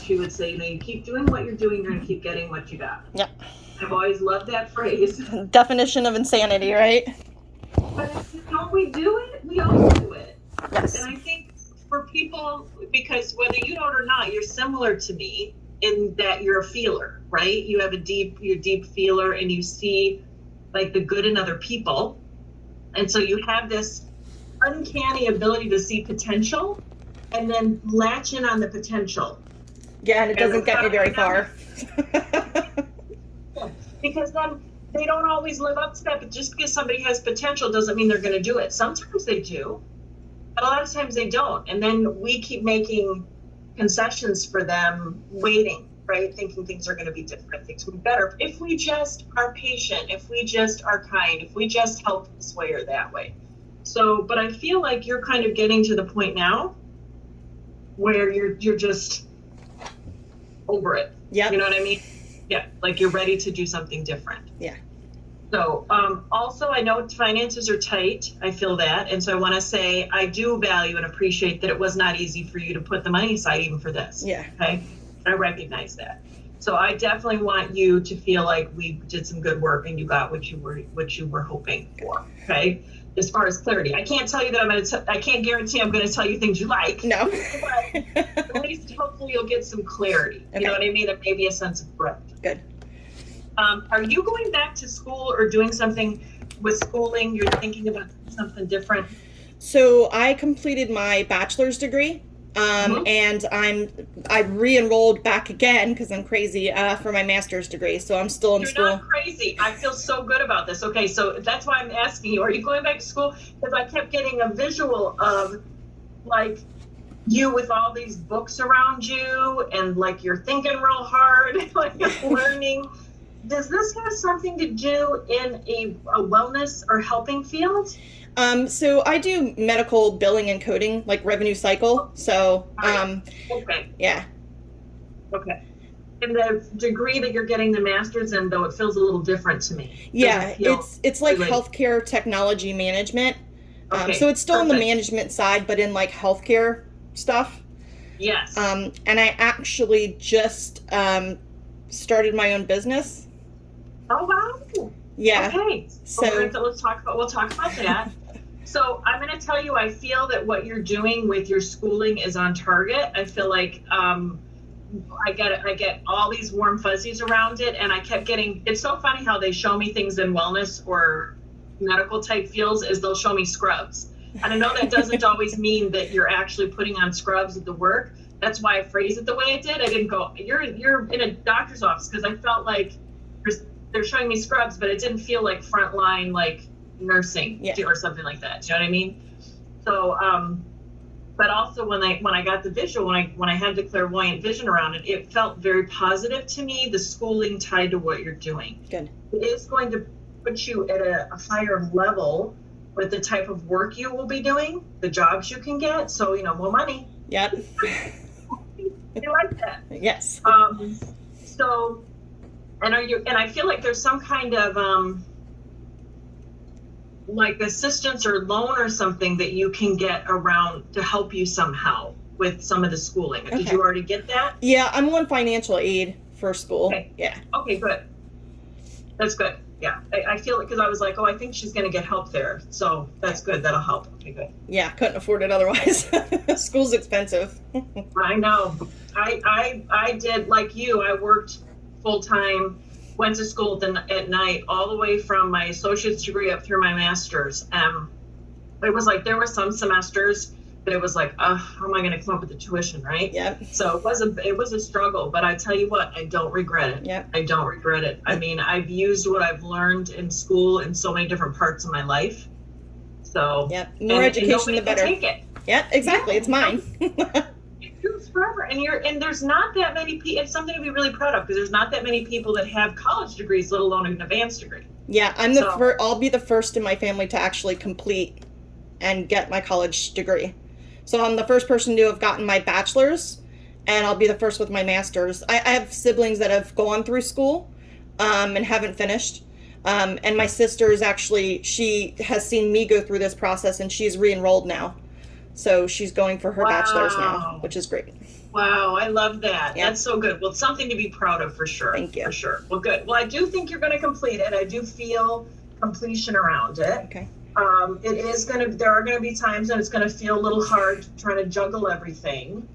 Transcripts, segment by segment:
she would say, you keep doing what you're doing, you're going to keep getting what you got. Yep. I've always loved that phrase. Definition of insanity, right? But don't we do it? We all do it. Yes. And I think for people, because whether you know it or not, you're similar to me in that you're a feeler, right? You have you're a deep feeler, and you see like the good in other people. And so you have this uncanny ability to see potential and then latch in on the potential. Yeah, and it doesn't get me very far. Because then they don't always live up to that, but just because somebody has potential doesn't mean they're going to do it. Sometimes they do, but a lot of times they don't. And then we keep making concessions for them, waiting, right? Thinking things are going to be different, things will be better. If we just are patient, if we just are kind, if we just help this way or that way. So, but I feel like you're kind of getting to the point now where you're just over it. Yeah. You know what I mean? Yeah, like you're ready to do something different. Yeah. So also, I know finances are tight. I feel that. And so I want to say I do value and appreciate that it was not easy for you to put the money aside even for this. Yeah. Okay. I recognize that. So I definitely want you to feel like we did some good work and you got what you were hoping for. Okay. As far as clarity, I can't tell you that I can't guarantee I'm going to tell you things you like. No. But at least hopefully you'll get some clarity. Okay. You know what I mean? And maybe a sense of growth. Good. Are you going back to school or doing something with schooling? You're thinking about something different? So I completed my bachelor's degree, and I re-enrolled back again because I'm crazy for my master's degree. So I'm still in school. You're not crazy. I feel so good about this. Okay, so that's why I'm asking you. Are you going back to school? Because I kept getting a visual of like you with all these books around you and like you're thinking real hard, like you're learning. Does this have something to do in a wellness or helping field? So I do medical billing and coding, like revenue cycle. So, okay. Yeah. Okay. And the degree that you're getting the master's in, though, it feels a little different to me. Yeah, it's like healthcare technology management. Okay, so it's still on the management side, but in like healthcare stuff. Yes. And I actually just started my own business. Oh wow! Yeah. Okay. So we'll talk about that. So I'm going to tell you, I feel that what you're doing with your schooling is on target. I feel like I get all these warm fuzzies around it, and I kept getting. It's so funny how they show me things in wellness or medical type fields is they'll show me scrubs, and I know that doesn't always mean that you're actually putting on scrubs at the work. That's why I phrased it the way I did. I didn't go, you're in a doctor's office, because I felt like they're showing me scrubs, but it didn't feel like frontline, like nursing or something like that. Do you know what I mean? So, but also when I got the visual, when I had the clairvoyant vision around it, it felt very positive to me. The schooling tied to what you're doing. Good. It is going to put you at a higher level with the type of work you will be doing, the jobs you can get. So, more money. Yep. You like that? Yes. So, and I feel like there's some kind of like assistance or loan or something that you can get around to help you somehow with some of the schooling. Okay. Did you already get that? Yeah, I'm on financial aid for school. Okay. Yeah. Okay, good. That's good. Yeah, I feel it because I was like, I think she's going to get help there. So that's good. That'll help. Okay, good. Yeah, couldn't afford it otherwise. School's expensive. I know. I did like you. I worked full time, went to school at night, all the way from my associate's degree up through my master's. It was like there were some semesters that it was like, how am I going to come up with the tuition, right? Yeah. So it was a struggle, but I tell you what, I don't regret it. Yeah. I don't regret it. I mean, I've used what I've learned in school in so many different parts of my life. So yeah, more education, the better. Take it. Yeah, exactly. Yeah. It's mine. It's forever, and there's not that many people. It's something to be really proud of because there's not that many people that have college degrees, let alone an advanced degree. Yeah, I'll be the first in my family to actually complete and get my college degree. So I'm the first person to have gotten my bachelor's, and I'll be the first with my master's. I have siblings that have gone through school and haven't finished. And my sister is actually, she has seen me go through this process, and she's re-enrolled now. So she's going for her bachelor's now, which is great. Wow, I love that. Yeah. That's so good. Well, it's something to be proud of for sure. Thank you. For sure. Well, good. Well, I do think you're going to complete it. I do feel completion around it. Okay. It is going to, there are going to be times when it's going to feel a little hard trying to juggle everything.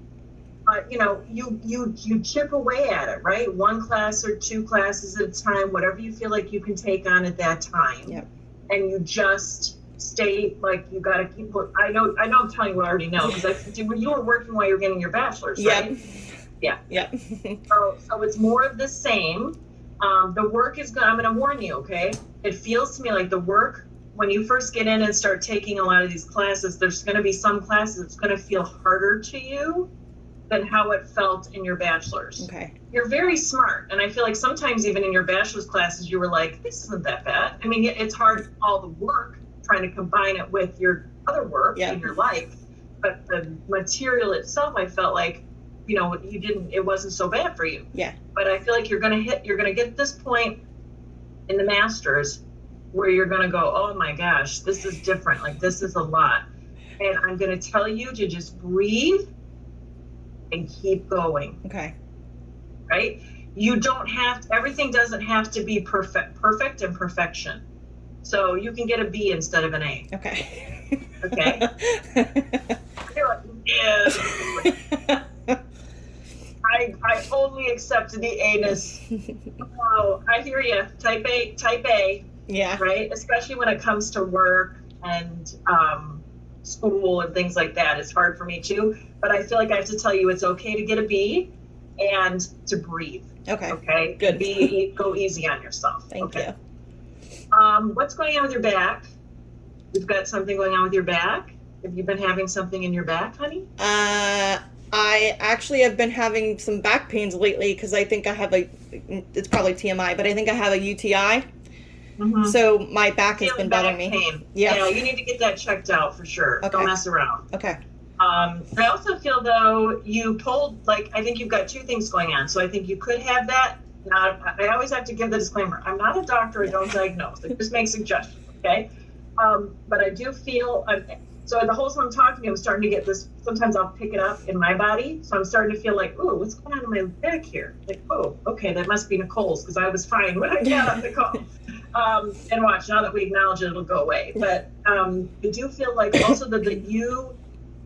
You know, you chip away at it, right? One class or two classes at a time, whatever you feel like you can take on at that time. Yep. And you just stay, like, you got to keep, I know I'm telling you what I already know, because you were working while you were getting your bachelor's, right? Yep. Yeah. Yep. So it's more of the same. The work is good. I'm going to warn you, okay? It feels to me like the work, when you first get in and start taking a lot of these classes, there's going to be some classes that's going to feel harder to you than how it felt in your bachelor's. Okay. You're very smart. And I feel like sometimes even in your bachelor's classes, you were like, this isn't that bad. I mean, it's hard, all the work, trying to combine it with your other work in your life. But the material itself, I felt like, you know, it wasn't so bad for you. Yeah. But I feel like you're going to get this point in the master's where you're going to go, oh my gosh, this is different. Like, this is a lot. And I'm going to tell you to just breathe and keep going. Okay. Right? You don't have, everything doesn't have to be perfect and perfection. So you can get a B instead of an A. Okay. Okay? You're like, yeah. I only accept the A-ness. Oh, I hear you. Type A. Yeah. Right? Especially when it comes to work and school and things like that. It's hard for me too. But I feel like I have to tell you it's okay to get a B and to breathe. Okay. Okay? Good. Go easy on yourself. Thank you. What's going on with your back? You've got something going on with your back? Have you been having something in your back, honey? I actually have been having some back pains lately because I think I have it's probably TMI, but I think I have a UTI. Mm-hmm. So my back has been bothering me. Pain. Yeah, you need to get that checked out for sure. Okay. Don't mess around. Okay. I also feel though you pulled, like, I think you've got two things going on. So I think you could have that. I always have to give the disclaimer. I'm not a doctor. I don't diagnose. I just make suggestions. Okay. But I do feel, so the whole time I'm talking to you, I'm starting to get this, sometimes I'll pick it up in my body. So I'm starting to feel like, ooh, what's going on in my back here? Like, oh, okay, that must be Nicole's because I was fine when I got on the call. And watch, now that we acknowledge it, it'll go away. But I do feel like also that you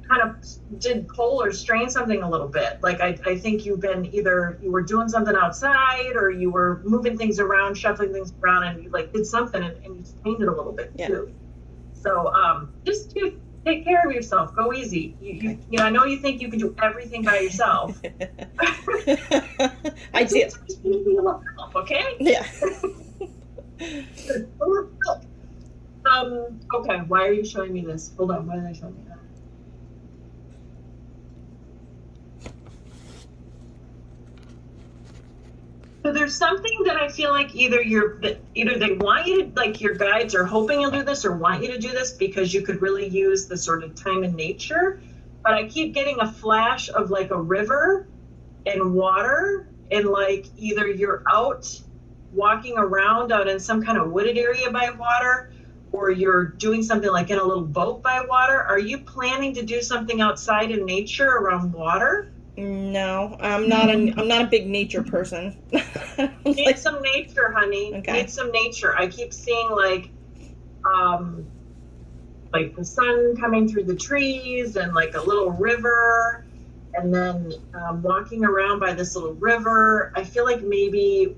kind of did pull or strain something a little bit. Like I think you've been either you were doing something outside or you were moving things around, shuffling things around, and you like did something and you strained it a little bit too. So just to take care of yourself, go easy. You know, I know you think you can do everything by yourself. I do. Just need a little help, okay? Yeah. Okay, why are you showing me this? Hold on, why did I show me that? So there's something that I feel like either they want you to, like your guides are hoping you'll do this or want you to do this because you could really use the sort of time in nature. But I keep getting a flash of like a river and water and like either you're out walking around out in some kind of wooded area by water or you're doing something like in a little boat by water. Are you planning to do something outside in nature around water? No, I'm not a big nature person. Need some nature, honey. Okay. Need some nature. I keep seeing like the sun coming through the trees and like a little river and then walking around by this little river. I feel like maybe,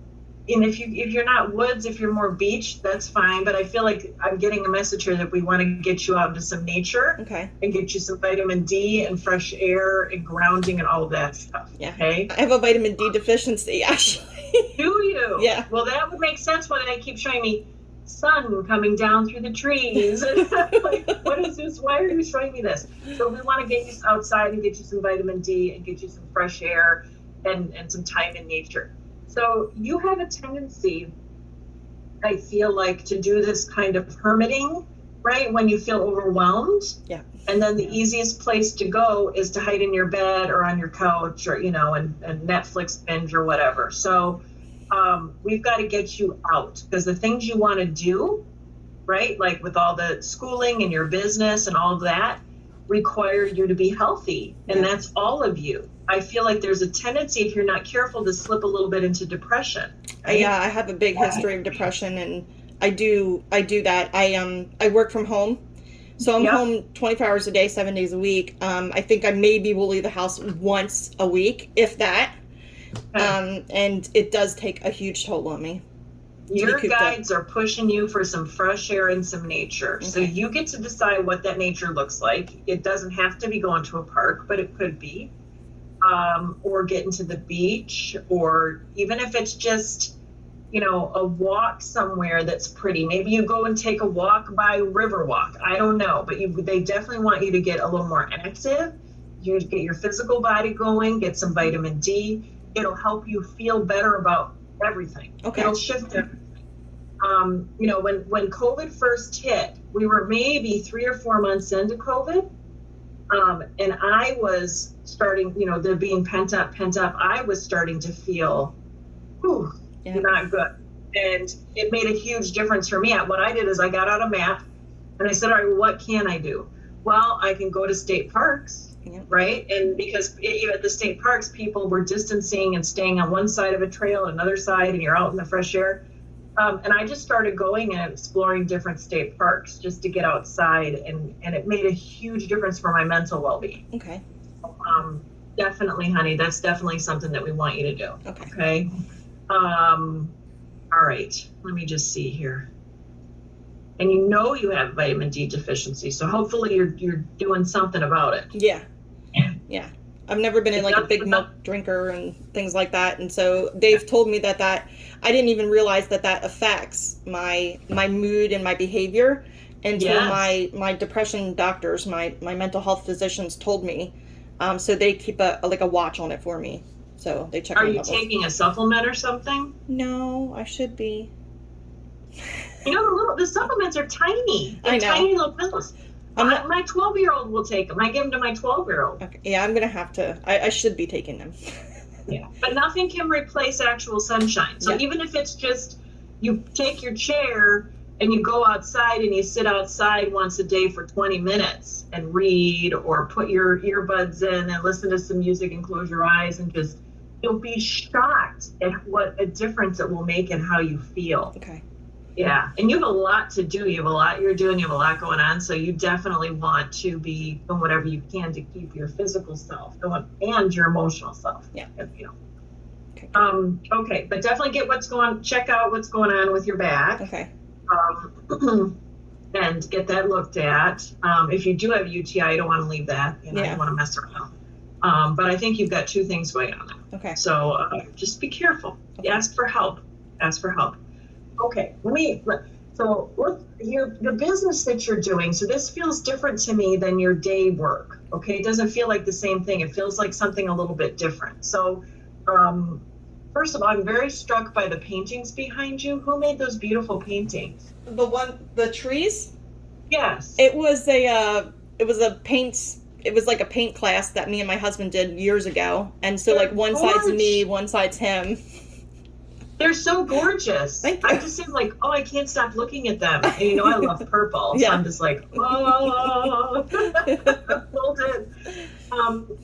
and if you're not woods, if you're more beach, that's fine. But I feel like I'm getting a message here that we want to get you out into some nature, okay, and get you some vitamin D and fresh air and grounding and all of that stuff. Yeah. Okay. I have a vitamin D deficiency, actually. Do you? Yeah. Well, that would make sense when they keep showing me sun coming down through the trees. Like, what is this? Why are you showing me this? So we want to get you outside and get you some vitamin D and get you some fresh air and some time in nature. So you have a tendency, I feel like, to do this kind of hermiting, right? When you feel overwhelmed. Yeah. And then the easiest place to go is to hide in your bed or on your couch or, you know, and Netflix binge or whatever. So we've got to get you out because the things you want to do, right? Like with all the schooling and your business and all of that, require you to be healthy, and that's all of you. I feel like there's a tendency, if you're not careful, to slip a little bit into depression. Right? Yeah, I have a big history of depression, and I do that. I work from home, so I'm home 24 hours a day, 7 days a week. I think I maybe will leave the house once a week, if that. And it does take a huge toll on me. Your guides are pushing you for some fresh air and some nature. So you get to decide what that nature looks like. It doesn't have to be going to a park, but it could be. Or getting to the beach, or even if it's just, a walk somewhere that's pretty. Maybe you go and take a walk by Riverwalk. I don't know, but they definitely want you to get a little more active. You get your physical body going, get some vitamin D. It'll help you feel better about everything. It'll shift everything. When COVID first hit, we were maybe 3 or 4 months into COVID. And I was starting, there being pent up, I was starting to feel, not good. And it made a huge difference for me. What I did is I got out a map and I said, all right, well, what can I do? Well, I can go to state parks, right? And because at the state parks, people were distancing and staying on one side of a trail, another side, and you're out in the fresh air. And I just started going and exploring different state parks just to get outside, and it made a huge difference for my mental well-being. Okay. Definitely, honey, that's definitely something that we want you to do. Okay. All right, let me just see here. And you have vitamin D deficiency, so hopefully you're doing something about it. Yeah. I've never been in like a big milk drinker and things like that, and so they've told me that I didn't even realize that affects my mood and my behavior until my depression doctors, my mental health physicians told me. So they keep a watch on it for me. So they check. Are you taking a supplement or something? No, I should be. The supplements are tiny. They're tiny little pills. My 12-year-old will take them. I give them to my 12-year-old. Okay. Yeah, I'm gonna have to. I should be taking them. Yeah, but nothing can replace actual sunshine. So even if it's just you take your chair and you go outside and you sit outside once a day for 20 minutes and read, or put your earbuds in and listen to some music and close your eyes, and just, you'll be shocked at what a difference it will make in how you feel. Okay. Yeah, and you have a lot to do. You have a lot you're doing. You have a lot going on. So you definitely want to be doing whatever you can to keep your physical self going and your emotional self. Yeah. Okay. Okay, but definitely check out what's going on with your back. Okay. And get that looked at. If you do have a UTI, you don't want to leave that. You don't want to mess around. But I think you've got 2 things going on there. Okay. So just be careful. Okay. Ask for help. Okay, so look, your business that you're doing, so this feels different to me than your day work, okay? It doesn't feel like the same thing. It feels like something a little bit different. So, first of all, I'm very struck by the paintings behind you. Who made those beautiful paintings? The trees? Yes. It was like a paint class that me and my husband did years ago. And so one side's me, one side's him. They're so gorgeous. Thank you. I just seem like, I can't stop looking at them. And I love purple. So I'm just like, pulled in.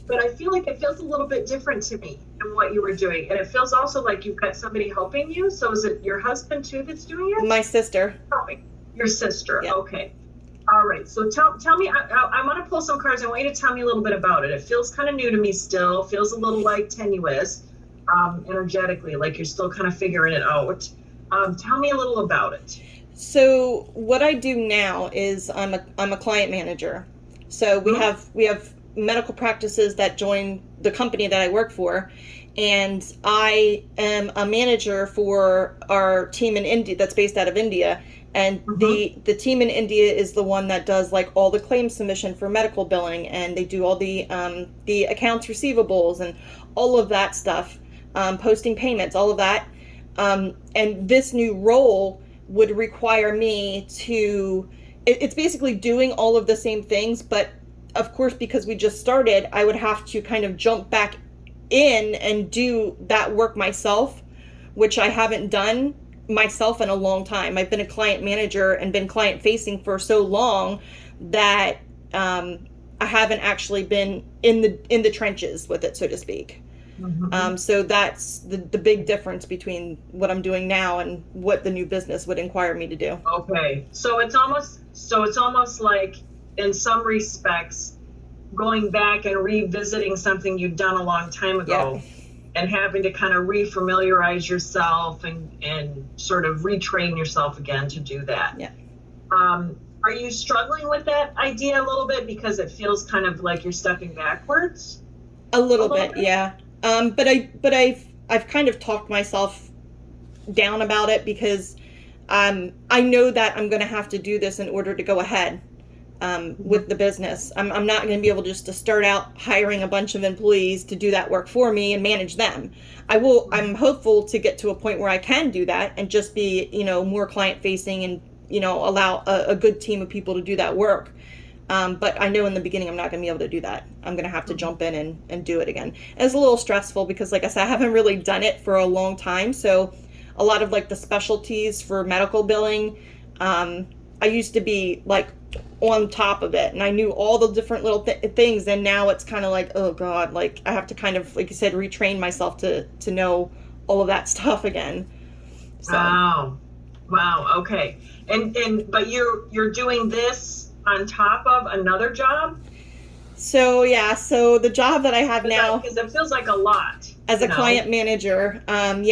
But I feel like it feels a little bit different to me than what you were doing. And it feels also like you've got somebody helping you. So is it your husband too that's doing it? My sister. Oh, your sister. Yeah. Okay. All right. So tell me, I want to pull some cards. I want you to tell me a little bit about it. It feels kind of new to me still. Feels a little like tenuous. Energetically, like you're still kind of figuring it out. Tell me a little about it. So what I do now is I'm a client manager. So we have medical practices that join the company that I work for, and I am a manager for our team in India that's based out of India. And the team in India is the one that does all the claim submission for medical billing, and they do all the accounts receivables and all of that stuff. Posting payments, all of that. And this new role would require me to, it's basically doing all of the same things, but of course, because we just started, I would have to kind of jump back in and do that work myself, which I haven't done myself in a long time. I've been a client manager and been client facing for so long that I I haven't actually been in the trenches with it, so to speak. So that's the big difference between what I'm doing now and what the new business would require me to do. Okay, so it's almost like, in some respects, going back and revisiting something you've done a long time ago, and having to kind of refamiliarize yourself and sort of retrain yourself again to do that. Yeah. Are you struggling with that idea a little bit because it feels kind of like you're stepping backwards? A little bit, yeah. But I've kind of talked myself down about it because I know that I'm going to have to do this in order to go ahead with the business. I'm not going to be able just to start out hiring a bunch of employees to do that work for me and manage them. I'm hopeful to get to a point where I can do that and just be, more client facing and, allow a good team of people to do that work. But I know in the beginning I'm not going to be able to do that. I'm going to have to jump in and do it again. And it's a little stressful because, like I said, I haven't really done it for a long time. So a lot of like the specialties for medical billing, I used to be like on top of it and I knew all the different little things. And now it's kind of like, oh God, like I have to kind of, like you said, retrain myself to know all of that stuff again. So. Wow. Okay. But you're doing this on top of another job? So the job that I have now, because it feels like a lot as a client manager, and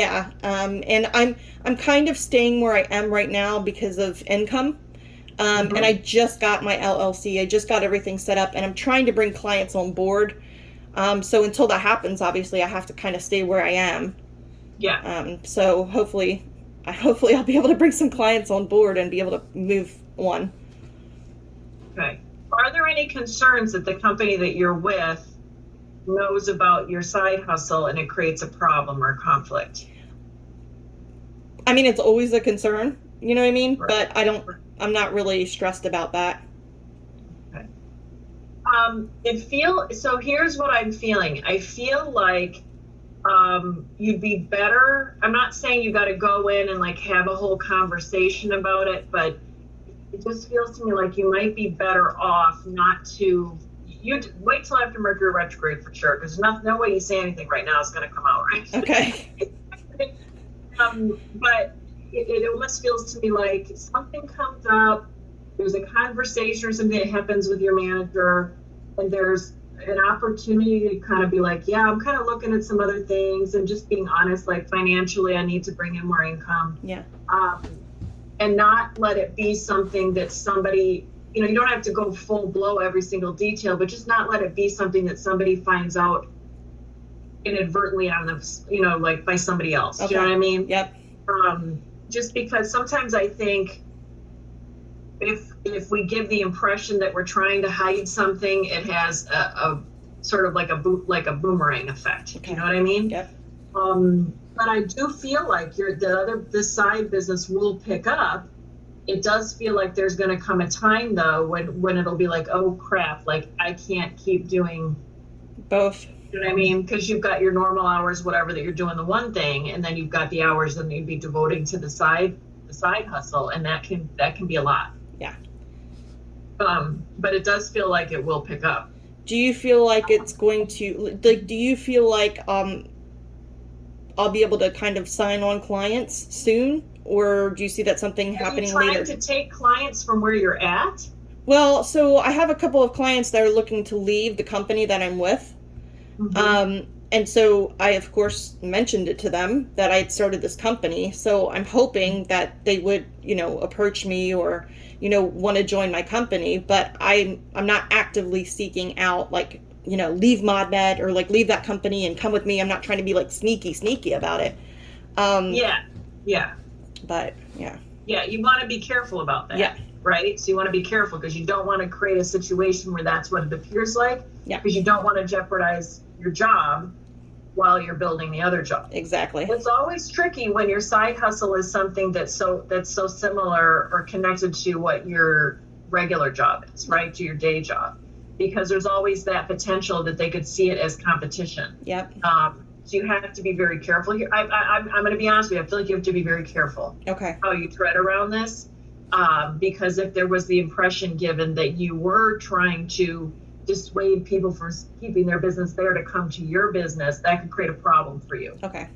I'm kind of staying where I am right now because of income, and I just got my LLC. I just got everything set up, and I'm trying to bring clients on board. So until that happens, obviously, I have to kind of stay where I am. Yeah. So hopefully I'll be able to bring some clients on board and be able to move on. Okay. Are there any concerns that the company that you're with knows about your side hustle and it creates a problem or conflict? I mean, it's always a concern, you know what I mean? Right. But I'm not really stressed about that. Okay. So here's what I'm feeling. I feel like you'd be better. I'm not saying you got to go in and like have a whole conversation about it, but it just feels to me like you might be better off not to. You wait till after Mercury retrograde for sure, because no way you say anything right now is going to come out right. Okay. But it almost feels to me like something comes up. There's a conversation or something that happens with your manager, and there's an opportunity to kind of be like, yeah, I'm kind of looking at some other things and just being honest, like financially, I need to bring in more income. Yeah. And not let it be something that somebody, you don't have to go full blow every single detail, but just not let it be something that somebody finds out inadvertently on the, like by somebody else. Okay. Do you know what I mean? Yep. Just because sometimes I think if we give the impression that we're trying to hide something, it has a sort of like a boomerang effect. Okay. You know what I mean? Yep. But I do feel like this side business will pick up. It does feel like there's going to come a time though when it'll be like, oh crap, like I can't keep doing both. You know what I mean? Because you've got your normal hours, whatever, that you're doing the one thing, and then you've got the hours that you'd be devoting to the side hustle, and that can be a lot. Yeah. But it does feel like it will pick up. Do you feel like it's going to, like, do you feel like I'll be able to kind of sign on clients soon? Or do you see that something happening later? Are you trying to take clients from where you're at? Well, so I have a couple of clients that are looking to leave the company that I'm with. Mm-hmm. And so I, of course, mentioned it to them that I had started this company. So I'm hoping that they would, approach me or, want to join my company. But I'm not actively seeking out, like, leave ModMed or like leave that company and come with me. I'm not trying to be like sneaky about it. Yeah. But yeah. Yeah, you want to be careful about that. Yeah. Right? So you want to be careful because you don't want to create a situation where that's what it appears like. Yeah. Because you don't want to jeopardize your job while you're building the other job. Exactly. It's always tricky when your side hustle is something that's so similar or connected to what your regular job is, right? To your day job. Because there's always that potential that they could see it as competition. Yep. So you have to be very careful here. I'm going to be honest with you. I feel like you have to be very careful. Okay. How you tread around this. Because if there was the impression given that you were trying to dissuade people from keeping their business there to come to your business, that could create a problem for you. Okay.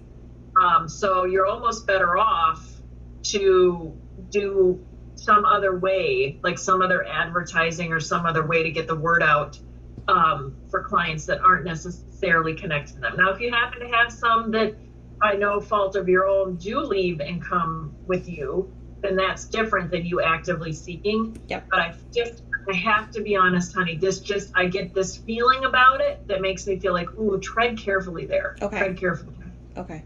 So you're almost better off to do some other way, like some other advertising or some other way to get the word out for clients that aren't necessarily connected to them. Now, if you happen to have some that by no fault of your own do leave and come with you, then that's different than you actively seeking. Yep. But I have to be honest, honey, I get this feeling about it that makes me feel like, ooh, tread carefully there. Okay. Tread carefully. Okay.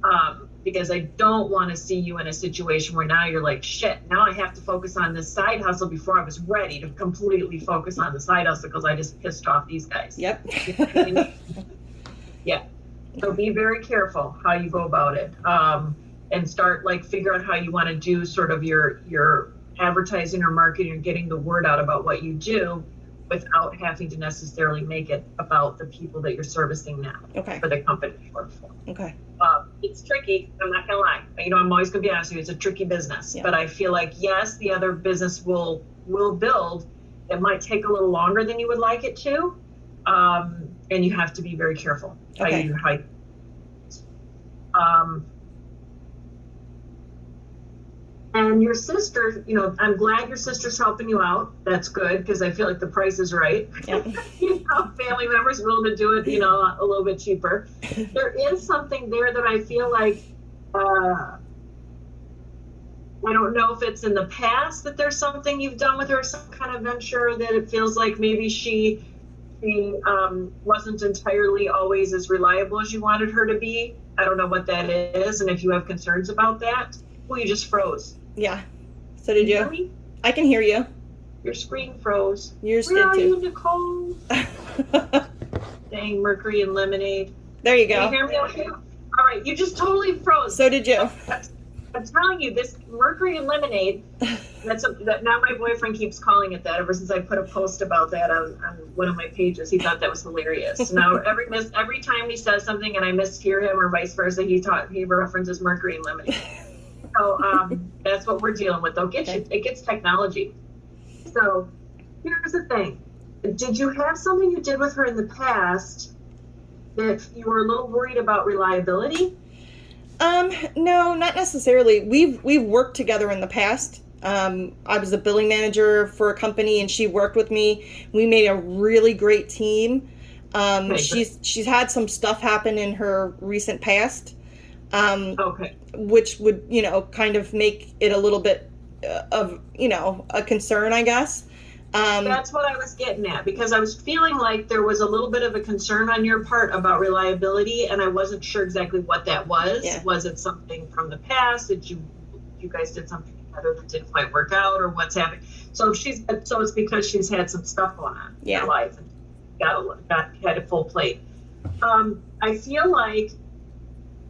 Because I don't want to see you in a situation where now you're like, shit, now I have to focus on this side hustle before I was ready to completely focus on the side hustle because I just pissed off these guys. Yep. Yeah. So be very careful how you go about it. And start figure out how you want to do sort of your advertising or marketing or getting the word out about what you do without having to necessarily make it about the people that you're servicing now. Okay. For the company you work for. Okay. It's tricky. I'm not gonna lie. I'm always gonna be honest with you. It's a tricky business, Yeah. but I feel like yes, the other business will build. It might take a little longer than you would like it to, and you have to be very careful. Okay. And your sister, I'm glad your sister's helping you out. That's good because I feel like the price is right. Yep. Family members willing to do it, a little bit cheaper. There is something there that I feel like, I don't know if it's in the past that there's something you've done with her, some kind of venture that it feels like maybe she wasn't entirely always as reliable as you wanted her to be. I don't know what that is, and if you have concerns about that. Well, you just froze. Yeah. So did Can you? hear me? I can hear you. Your screen froze. Yours Where did are too. you, Nicole? Dang, Mercury and Lemonade. There you Can you go. hear me okay? All right, you just totally froze. So did you. I'm telling you, this Mercury and Lemonade, that now my boyfriend keeps calling it that ever since I put a post about that on one of my pages. He thought that was hilarious. Now every time he says something and I mishear him or vice versa, he references Mercury and Lemonade. So that's what we're dealing with. It gets technology. So here's the thing. Did you have something you did with her in the past that you were a little worried about reliability? No, not necessarily. We've worked together in the past. I was a billing manager for a company and she worked with me. We made a really great team. She's had some stuff happen in her recent past. Which would, kind of make it a little bit of, a concern, I guess. That's what I was getting at, because I was feeling like there was a little bit of a concern on your part about reliability, and I wasn't sure exactly what that was. Yeah. Was it something from the past? Did you guys did something together that didn't quite work out, or what's happening? So it's because she's had some stuff going on in her life and had a full plate. I feel like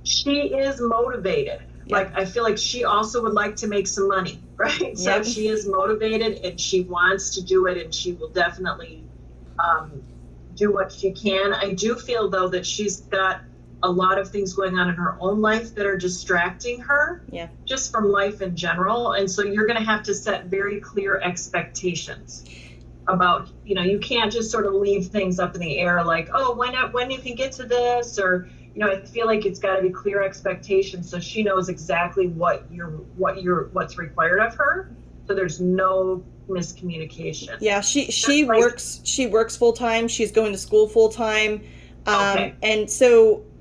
she is motivated. Like, I feel like she also would like to make some money, right? So she is motivated and she wants to do it, and she will definitely do what she can. I do feel, though, that she's got a lot of things going on in her own life that are distracting her just from life in general. And so you're going to have to set very clear expectations about, you can't just sort of leave things up in the air like, oh, when you can get to this, or I feel like it's got to be clear expectations so she knows exactly what's required of her, so there's no miscommunication. Yeah, she works full time. She's going to school full time, and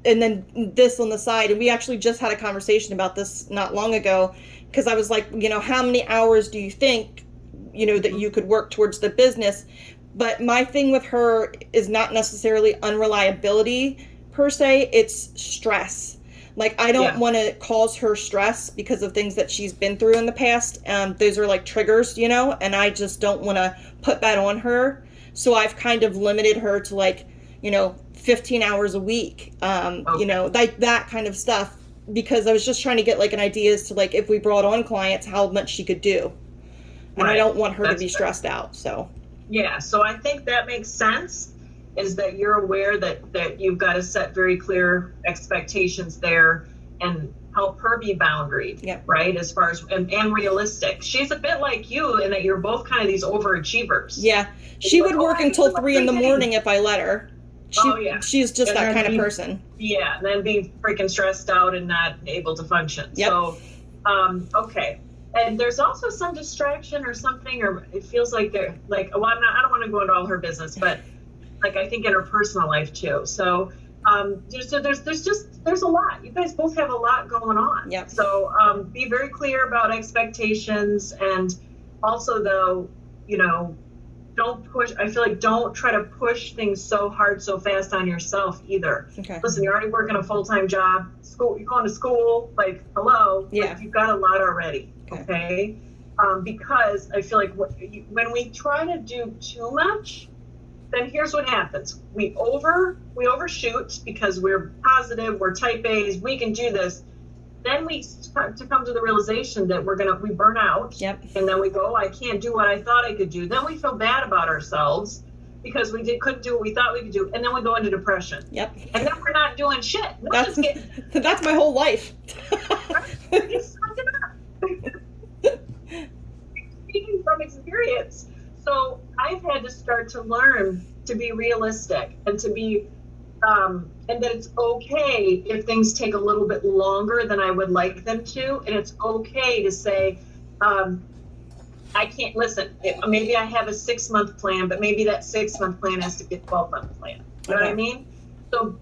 then this on the side. And we actually just had a conversation about this not long ago, because I was like, how many hours do you think, that you could work towards the business? But my thing with her is not necessarily unreliability per se, it's stress. Like, I don't want to cause her stress because of things that she's been through in the past. Those are like triggers, and I just don't want to put that on her. So I've kind of limited her to 15 hours a week, that kind of stuff, because I was just trying to get an idea as to if we brought on clients, how much she could do. And I don't want her to be stressed out. So so I think that makes sense. Is that you're aware that you've got to set very clear expectations there, and help her be boundaried, Yep. right? As far as, and realistic. She's a bit like you in that you're both kind of these overachievers. Yeah. She would work until 3 in the everything. morning if I let her. Oh, yeah. She's just And that then kind of person. Yeah, and then be freaking stressed out and not able to function. Yep. So, okay. And there's also some distraction or something, or it feels like they're like, well, I don't want to go into all her business, but like I think in her personal life too. So, there's a lot. You guys both have a lot going on. Yep. So, be very clear about expectations, and also though, don't try to push things so hard so fast on yourself either. Okay. Listen, you're already working a full-time job, you're going to school, like, hello. Yeah. Like, you've got a lot already. Okay. Because I feel like when we try to do too much, then here's what happens. We overshoot because we're positive, we're type A's, we can do this. Then we start to come to the realization that we burn out. Yep. And then we go, I can't do what I thought I could do. Then we feel bad about ourselves because couldn't do what we thought we could do. And then we go into depression. Yep. And then we're not doing shit. That's my whole life. Just suck it up. Speaking from experience. So I've had to start to learn to be realistic and to be and that it's okay if things take a little bit longer than I would like them to. And it's okay to say, I can't listen. Maybe I have a 6-month plan, but maybe that 6-month plan has to be a 12-month plan. You know what I mean? So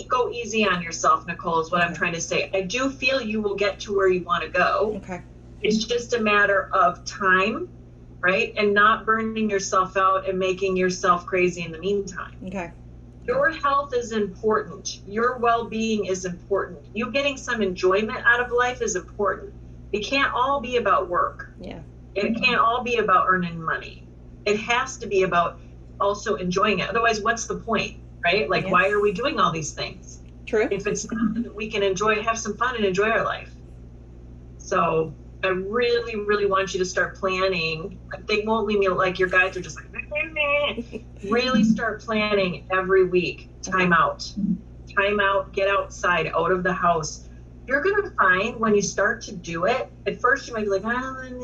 go easy on yourself, Nicole, is what I'm trying to say. I do feel you will get to where you want to go. Okay. It's just a matter of time, right? And not burning yourself out and making yourself crazy in the meantime. Okay. Your health is important. Your well-being is important. You getting some enjoyment out of life is important. It can't all be about work. Yeah. It can't all be about earning money. It has to be about also enjoying it. Otherwise, what's the point, right? Like, why are we doing all these things? True. If it's something that we can enjoy, have some fun and enjoy our life. So I really, really want you to start planning. They won't leave me like your guys are just like, really start planning every week. Time out, get outside, out of the house. You're going to find when you start to do it, at first you might be like, and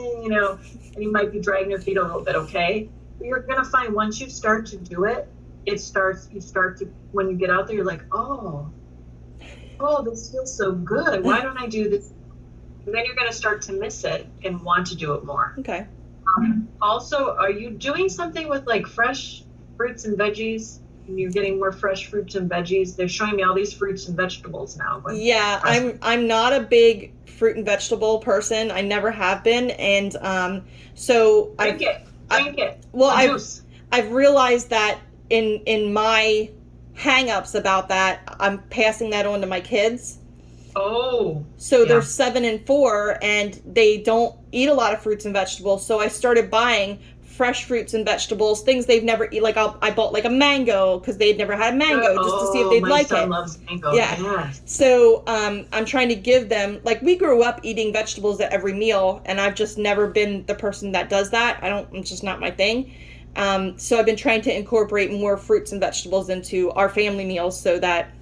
you might be dragging your feet a little bit, okay? But you're going to find once you start to do it, when you get out there, you're like, oh, this feels so good. Why don't I do this? And then you're going to start to miss it and want to do it more. Okay. Also, are you doing something with like fresh fruits and veggies? And you're getting more fresh fruits and veggies. They're showing me all these fruits and vegetables now. Yeah, I'm not a big fruit and vegetable person. I never have been, and so drink it. Well, I've realized that in my hang-ups about that, I'm passing that on to my kids. Oh. So they're 7 and 4, and they don't eat a lot of fruits and vegetables. So I started buying fresh fruits and vegetables, things they've never eaten. Like I bought like a mango because they'd never had a mango, just to see if they'd like it. My son loves mango. Yeah. Yes. So I'm trying to give them, like, we grew up eating vegetables at every meal, and I've just never been the person that does that. It's just not my thing. So I've been trying to incorporate more fruits and vegetables into our family meals so that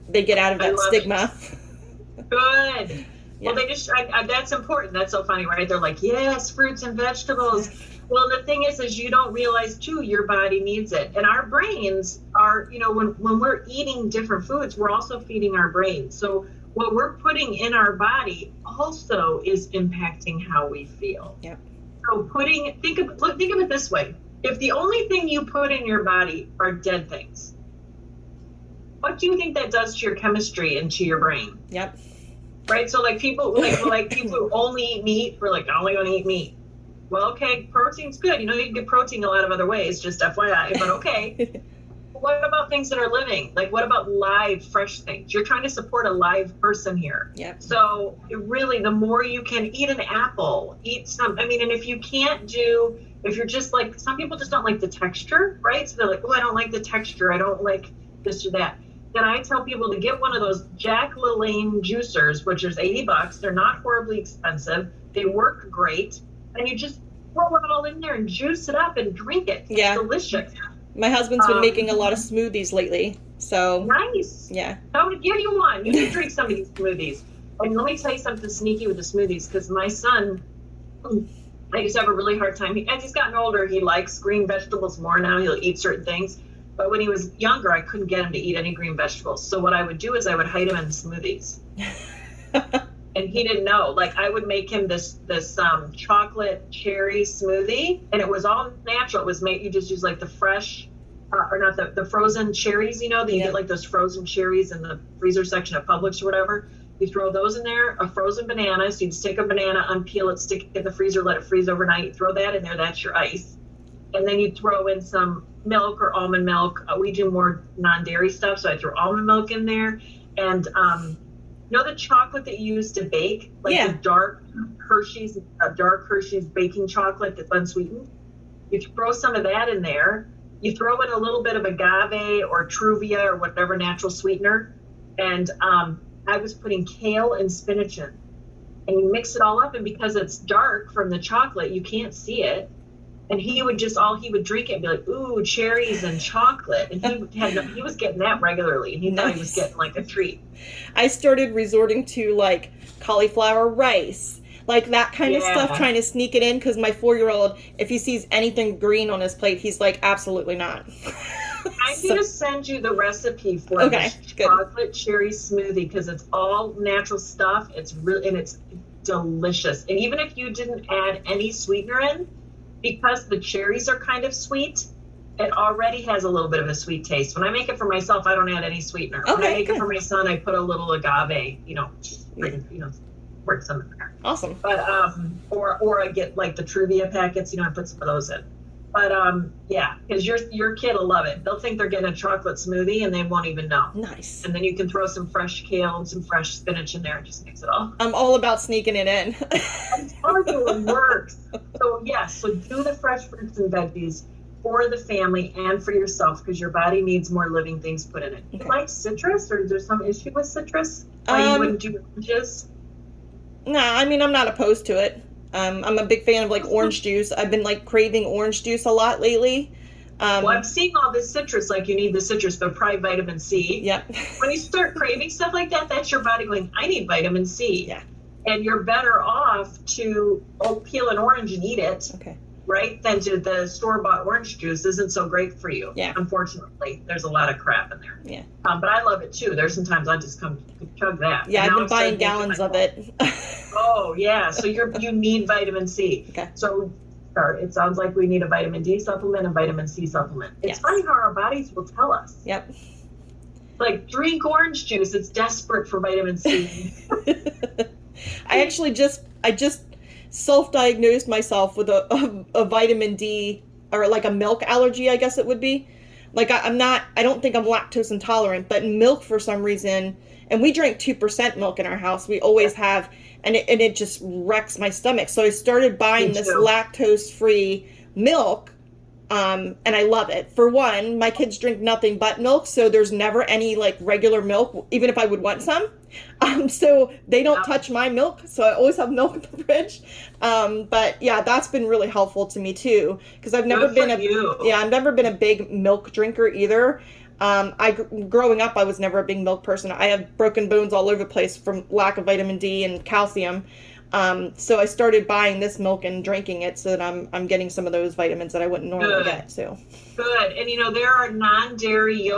they get out of that stigma. Good. Yeah. Well, that's important. That's so funny, right? They're like, yes, fruits and vegetables. Well, the thing is you don't realize too, your body needs it. And our brains are, when we're eating different foods, we're also feeding our brains. So what we're putting in our body also is impacting how we feel. Yep. So think of it this way. If the only thing you put in your body are dead things, what do you think that does to your chemistry and to your brain? Yep. Right? So like people who only eat meat, we're like, I only want to eat meat. Well, okay, protein's good. You can get protein a lot of other ways, just FYI, but okay. What about things that are living? Like, what about live, fresh things? You're trying to support a live person here. Yep. So really, the more you can eat an apple, and if you're just like, some people just don't like the texture, right? So they're like, I don't like the texture. I don't like this or that. Then I tell people to get one of those Jack LaLanne juicers, which is $80. They're not horribly expensive. They work great. And you just throw it all in there and juice it up and drink it. It's delicious. My husband's been making a lot of smoothies lately. So Nice. yeah. I'm going to give you one. You can drink some of these smoothies. And let me tell you something sneaky with the smoothies, because my son, I used to have a really hard time. As he's gotten older, he likes green vegetables more now. He'll eat certain things. But when he was younger, I couldn't get him to eat any green vegetables. So what I would do is I would hide him in smoothies. And he didn't know. Like, I would make him this chocolate cherry smoothie, and it was all natural. It was made, you just use like the fresh, or not the frozen cherries, you know, that you get like those frozen cherries in the freezer section at Publix or whatever. You throw those in there, a frozen banana. So you just take a banana, unpeel it, stick it in the freezer, let it freeze overnight. You throw that in there, that's your ice. And then you throw in some milk or almond milk. We do more non-dairy stuff, so I throw almond milk in there. And you know the chocolate that you use to bake, like the dark Hershey's baking chocolate that's unsweetened? You throw some of that in there. You throw in a little bit of agave or Truvia or whatever natural sweetener. And I was putting kale and spinach in. And you mix it all up, and because it's dark from the chocolate, you can't see it. And he would drink it and be like, ooh, cherries and chocolate. And he was getting that regularly. And he thought he was getting like a treat. I started resorting to like cauliflower rice, like that kind of stuff, trying to sneak it in. Because my 4-year-old, if he sees anything green on his plate, he's like, absolutely not. I'm going to send you the recipe for this chocolate cherry smoothie, because it's all natural stuff. It's really, and it's delicious. And even if you didn't add any sweetener in, because the cherries are kind of sweet, it already has a little bit of a sweet taste. When I make it for myself, I don't add any sweetener. When I make it for my son, I put a little agave, squirt some in there. Awesome. But or I get like the Truvia packets, I put some of those in. But yeah, because your kid will love it. They'll think they're getting a chocolate smoothie and they won't even know. Nice. And then you can throw some fresh kale and some fresh spinach in there and just mix it all. I'm all about sneaking it in. I'm telling you, it works. So yes, so do the fresh fruits and veggies for the family and for yourself, because your body needs more living things put in it. Do you like citrus, or is there some issue with citrus? Why you wouldn't do oranges? No, I mean, I'm not opposed to it. I'm a big fan of like orange juice. I've been like craving orange juice a lot lately. Well, I'm seeing all this citrus, like you need the citrus, but probably vitamin C. Yep. When you start craving stuff like that, that's your body going, I need vitamin C. Yeah. And you're better off to peel an orange and eat it, right? Than to the store-bought orange juice isn't so great for you. Yeah. Unfortunately, there's a lot of crap in there. Yeah. But I love it too. There's sometimes I just come chug that. Yeah, I've been buying gallons of it. Oh yeah, so you need vitamin C. Okay. So it sounds like we need a vitamin D supplement and vitamin C supplement. It's funny how our bodies will tell us. Yep. Like, drink orange juice. It's desperate for vitamin C. I just self-diagnosed myself with a vitamin D, or like a milk allergy, I guess it would be. Like I don't think I'm lactose intolerant, but milk for some reason, and we drink 2% milk in our house. We always have, and it just wrecks my stomach. So I started buying this lactose-free milk, and I love it. For one, my kids drink nothing but milk, so there's never any like regular milk, even if I would want some. So they don't touch my milk, so I always have milk in the fridge. But yeah, that's been really helpful to me too, because I've never been a big milk drinker either. Growing up, I was never a big milk person. I have broken bones all over the place from lack of vitamin D and calcium. So I started buying this milk and drinking it so that I'm getting some of those vitamins that I wouldn't normally get. So good. And there are non-dairy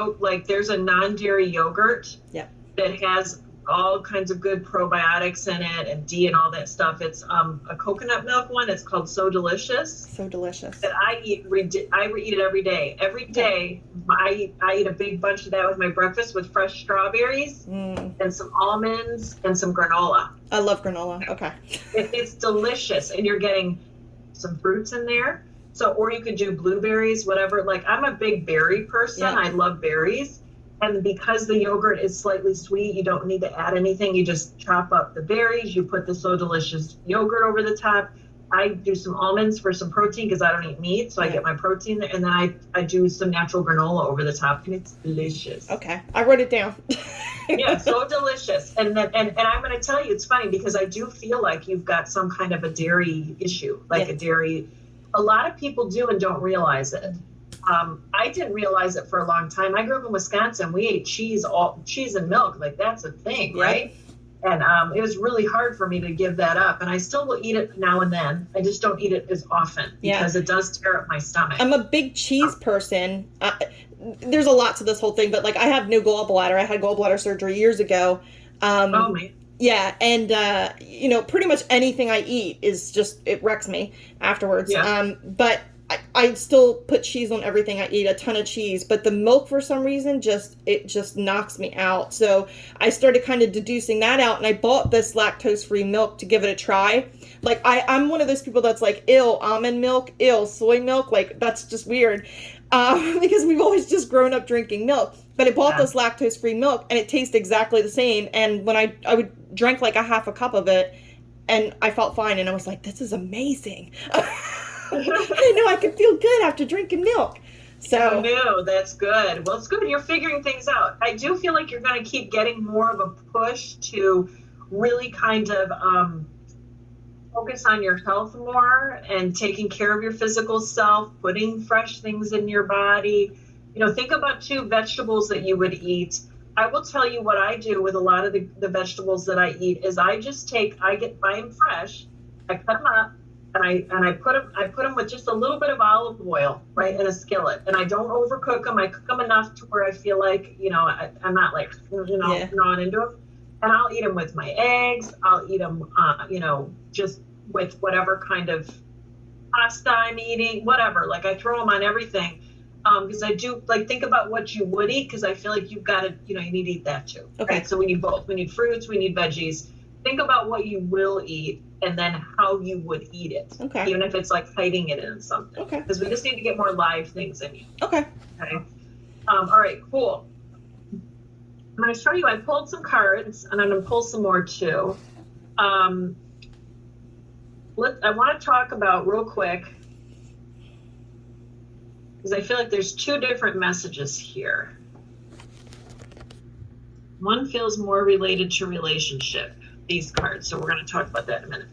there's a non-dairy yogurt that has all kinds of good probiotics in it and D and all that stuff. It's a coconut milk one. It's called So Delicious. So delicious. That I eat it every day. Every day I eat a big bunch of that with my breakfast, with fresh strawberries and some almonds and some granola. I love granola. Okay. It's delicious, and you're getting some fruits in there. So, or you could do blueberries, whatever. Like, I'm a big berry person. Yeah. I love berries. And because the yogurt is slightly sweet, you don't need to add anything. You just chop up the berries. You put the So Delicious yogurt over the top. I do some almonds for some protein because I don't eat meat, so I get my protein there. And then I do some natural granola over the top, and it's delicious. Okay, I wrote it down. Yeah, So Delicious. And I'm going to tell you, it's funny because I do feel like you've got some kind of a dairy issue, like a dairy. A lot of people do and don't realize it. I didn't realize it for a long time. I grew up in Wisconsin. We ate cheese and milk. Like that's a thing, Yep. right? And it was really hard for me to give that up. And I still will eat it now and then. I just don't eat it as often because it does tear up my stomach. I'm a big cheese person. There's a lot to this whole thing, but like I have no gallbladder. I had gallbladder surgery years ago. Oh man. Yeah, and pretty much anything I eat is just, it wrecks me afterwards. Yeah. But I still put cheese on everything I eat, a ton of cheese, but the milk for some reason just knocks me out. So I started kind of deducing that out, and I bought this lactose-free milk to give it a try. Like I'm one of those people that's like, ill almond milk, ill soy milk, like that's just weird. Because we've always just grown up drinking milk. But I bought this lactose-free milk, and it tastes exactly the same. And when I would drink like a half a cup of it, and I felt fine, and I was like, this is amazing. I didn't know I could feel good after drinking milk. So no, that's good. Well, it's good. You're figuring things out. I do feel like you're going to keep getting more of a push to really kind of focus on your health more and taking care of your physical self, putting fresh things in your body. Think about 2 vegetables that you would eat. I will tell you what I do with a lot of the vegetables that I eat is I buy them fresh, I cut them up, and I put them with just a little bit of olive oil, right, in a skillet. And I don't overcook them. I cook them enough to where I feel like, I'm not like, gnawing into them. And I'll eat them with my eggs. I'll eat them, just with whatever kind of pasta I'm eating, whatever. Like I throw them on everything. Because I do think about what you would eat, because I feel like you've got to, you need to eat that too. Okay. Right? So we need both. We need fruits, we need veggies. Think about what you will eat and then how you would eat it. Okay. Even if it's like hiding it in something. Okay. Because we just need to get more live things in you. Okay. Okay. All right, cool. I'm going to show you, I pulled some cards and I'm going to pull some more too. I want to talk about real quick, because I feel like there's 2 different messages here. One feels more related to relationship, these cards. So we're going to talk about that in a minute.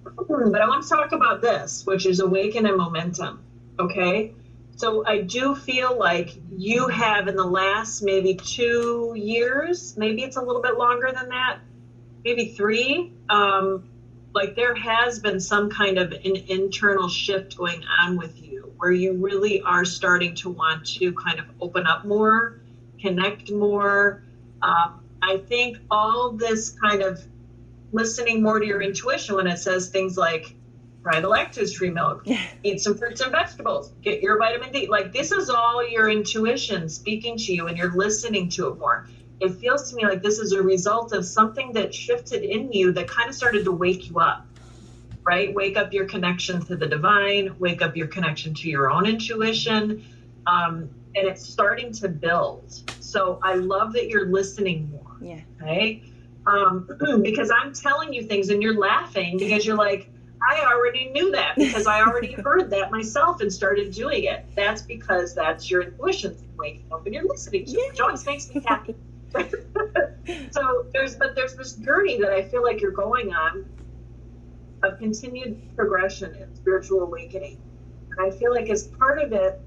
But I want to talk about this, which is awaken and momentum. Okay. So I do feel like you have in the last maybe 2 years, maybe it's a little bit longer than that, maybe 3, like there has been some kind of an internal shift going on with you where you really are starting to want to kind of open up more, connect more. I think all this kind of listening more to your intuition when it says things like try the lactose-free milk, eat some fruits and vegetables, get your vitamin D. Like this is all your intuition speaking to you and you're listening to it more. It feels to me like this is a result of something that shifted in you that kind of started to wake you up, right? Wake up your connection to the divine, wake up your connection to your own intuition. And it's starting to build. So I love that you're listening more. Yeah. Okay. Because I'm telling you things and you're laughing because you're like, I already knew that because I already heard that myself and started doing it. That's because that's your intuition waking up and you're listening to it, which always makes me happy. So there's this journey that I feel like you're going on of continued progression and spiritual awakening. And I feel like as part of it,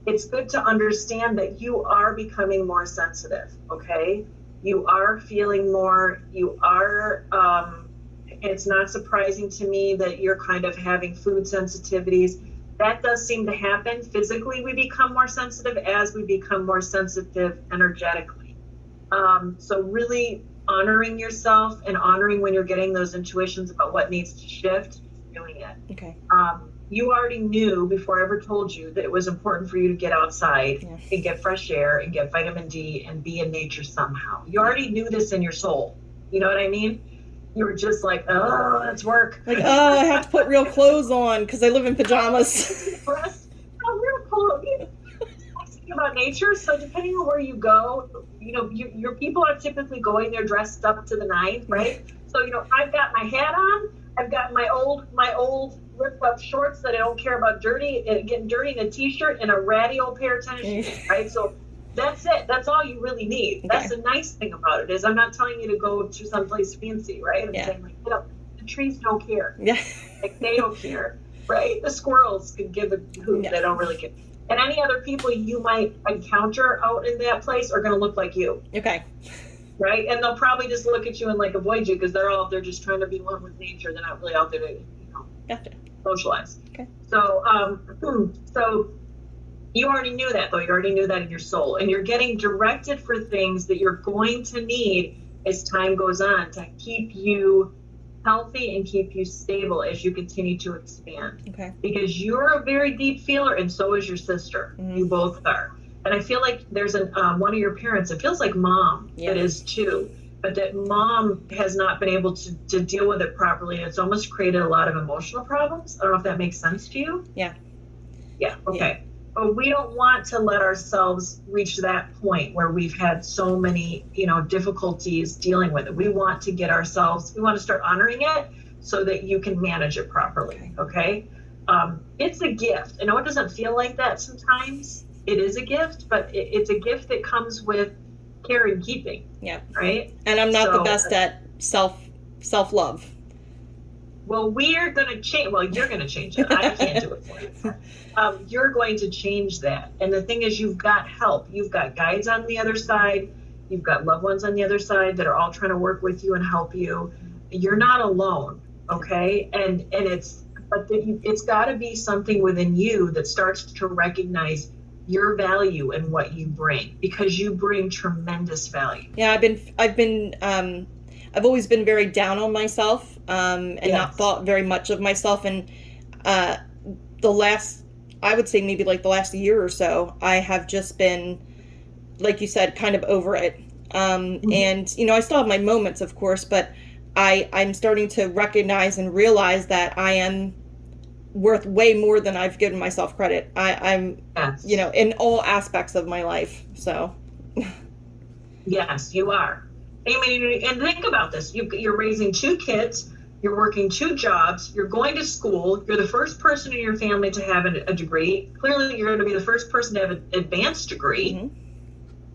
it's good to understand that you are becoming more sensitive, okay? You are feeling more, you are, it's not surprising to me that you're kind of having food sensitivities. That does seem to happen. Physically, we become more sensitive as we become more sensitive energetically. So really honoring yourself and honoring when you're getting those intuitions about what needs to shift, doing it. Okay. You already knew before I ever told you that it was important for you to get outside and get fresh air and get vitamin D and be in nature somehow. You already knew this in your soul. You know what I mean? You were just like, oh, that's work. Like, oh, I have to put real clothes on because I live in pajamas. Real cool. About nature, so depending on where you go, your people are typically going there dressed up to the nines, right? So I've got my hat on, I've got my old ripped up shorts that I don't care about getting dirty, and a t-shirt and a ratty old pair of tennis shoes, right? So that's it. That's all you really need. Okay. That's the nice thing about it is I'm not telling you to go to someplace fancy, right? I'm saying like, the trees don't care. Yeah. Like they don't care, right? The squirrels could give a hoot. They don't really care. And any other people you might encounter out in that place are going to look like you. Okay. Right? And they'll probably just look at you and like avoid you because they're just trying to be one with nature. They're not really out there to, Gotcha. socialize. Okay. So, so you already knew that though. You already knew that in your soul, and you're getting directed for things that you're going to need as time goes on to keep you healthy and keep you stable as you continue to expand. Okay. Because you're a very deep feeler, and so is your sister. Mm-hmm. You both are. And I feel like there's one of your parents, it feels like mom, Yeah. that is too, but that mom has not been able to deal with it properly. And it's almost created a lot of emotional problems. I don't know if that makes sense to you. Yeah. Yeah. Okay. But we don't want to let ourselves reach that point where we've had so many, difficulties dealing with it. We want to we want to start honoring it so that you can manage it properly. Okay. It's a gift. I know it doesn't feel like that sometimes. It is a gift, but it's a gift that comes with care and keeping. Yeah. Right. And I'm not the best at self-love. Well, we're going to change. Well, you're going to change it. I can't do it for you. You're going to change that. And the thing is, you've got help. You've got guides on the other side. You've got loved ones on the other side that are all trying to work with you and help you. You're not alone. Okay. And it's got to be something within you that starts to recognize your value and what you bring, because you bring tremendous value. Yeah. I've always been very down on myself, and not thought very much of myself. And I would say maybe like the last year or so, I have just been, like you said, kind of over it. And, I still have my moments, of course, but I'm starting to recognize and realize that I am worth way more than I've given myself credit. I'm, in all aspects of my life. So. Yes, you are. I mean, and think about this. You're raising 2 kids. You're working 2 jobs. You're going to school. You're the first person in your family to have a degree. Clearly, you're going to be the first person to have an advanced degree.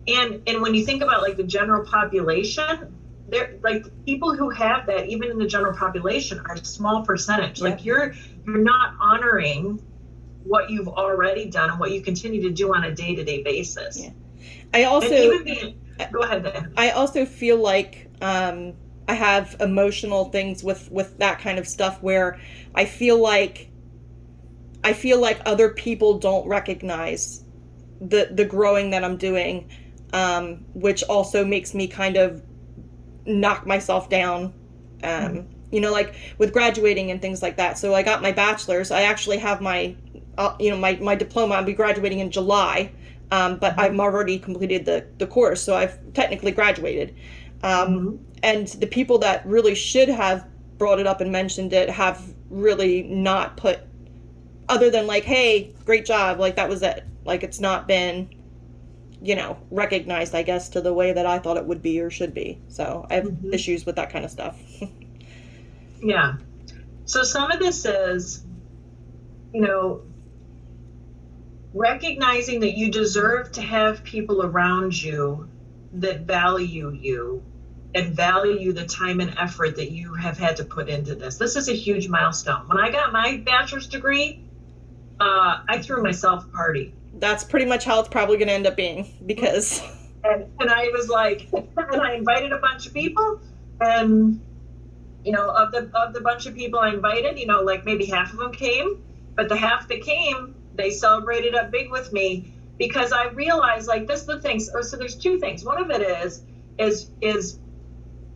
Mm-hmm. And when you think about like the general population, they're like the people who have that, even in the general population, are a small percentage. Like you're not honoring what you've already done and what you continue to do on a day-to-day basis. Yeah. I also go ahead then. I also feel like I have emotional things with that kind of stuff where I feel like other people don't recognize the growing that I'm doing, which also makes me kind of knock myself down, like with graduating and things like that. So I got my bachelor's. I actually have my my diploma. I'll be graduating in July. But I've already completed the course, so I've technically graduated. And the people that really should have brought it up and mentioned it have really not put, other than like, hey, great job, like that was it. Like it's not been, recognized, I guess, to the way that I thought it would be or should be. So I have issues with that kind of stuff. Yeah. So some of this is, recognizing that you deserve to have people around you that value you and value the time and effort that you have had to put into this. This is a huge milestone. When I got my bachelor's degree, I threw myself a party. That's pretty much how it's probably going to end up being, because... And I was like, and I invited a bunch of people, and, of the bunch of people I invited, like maybe half of them came, but the half that came, they celebrated up big with me, because I realized, like, this is the thing. So there's 2 things. One of it is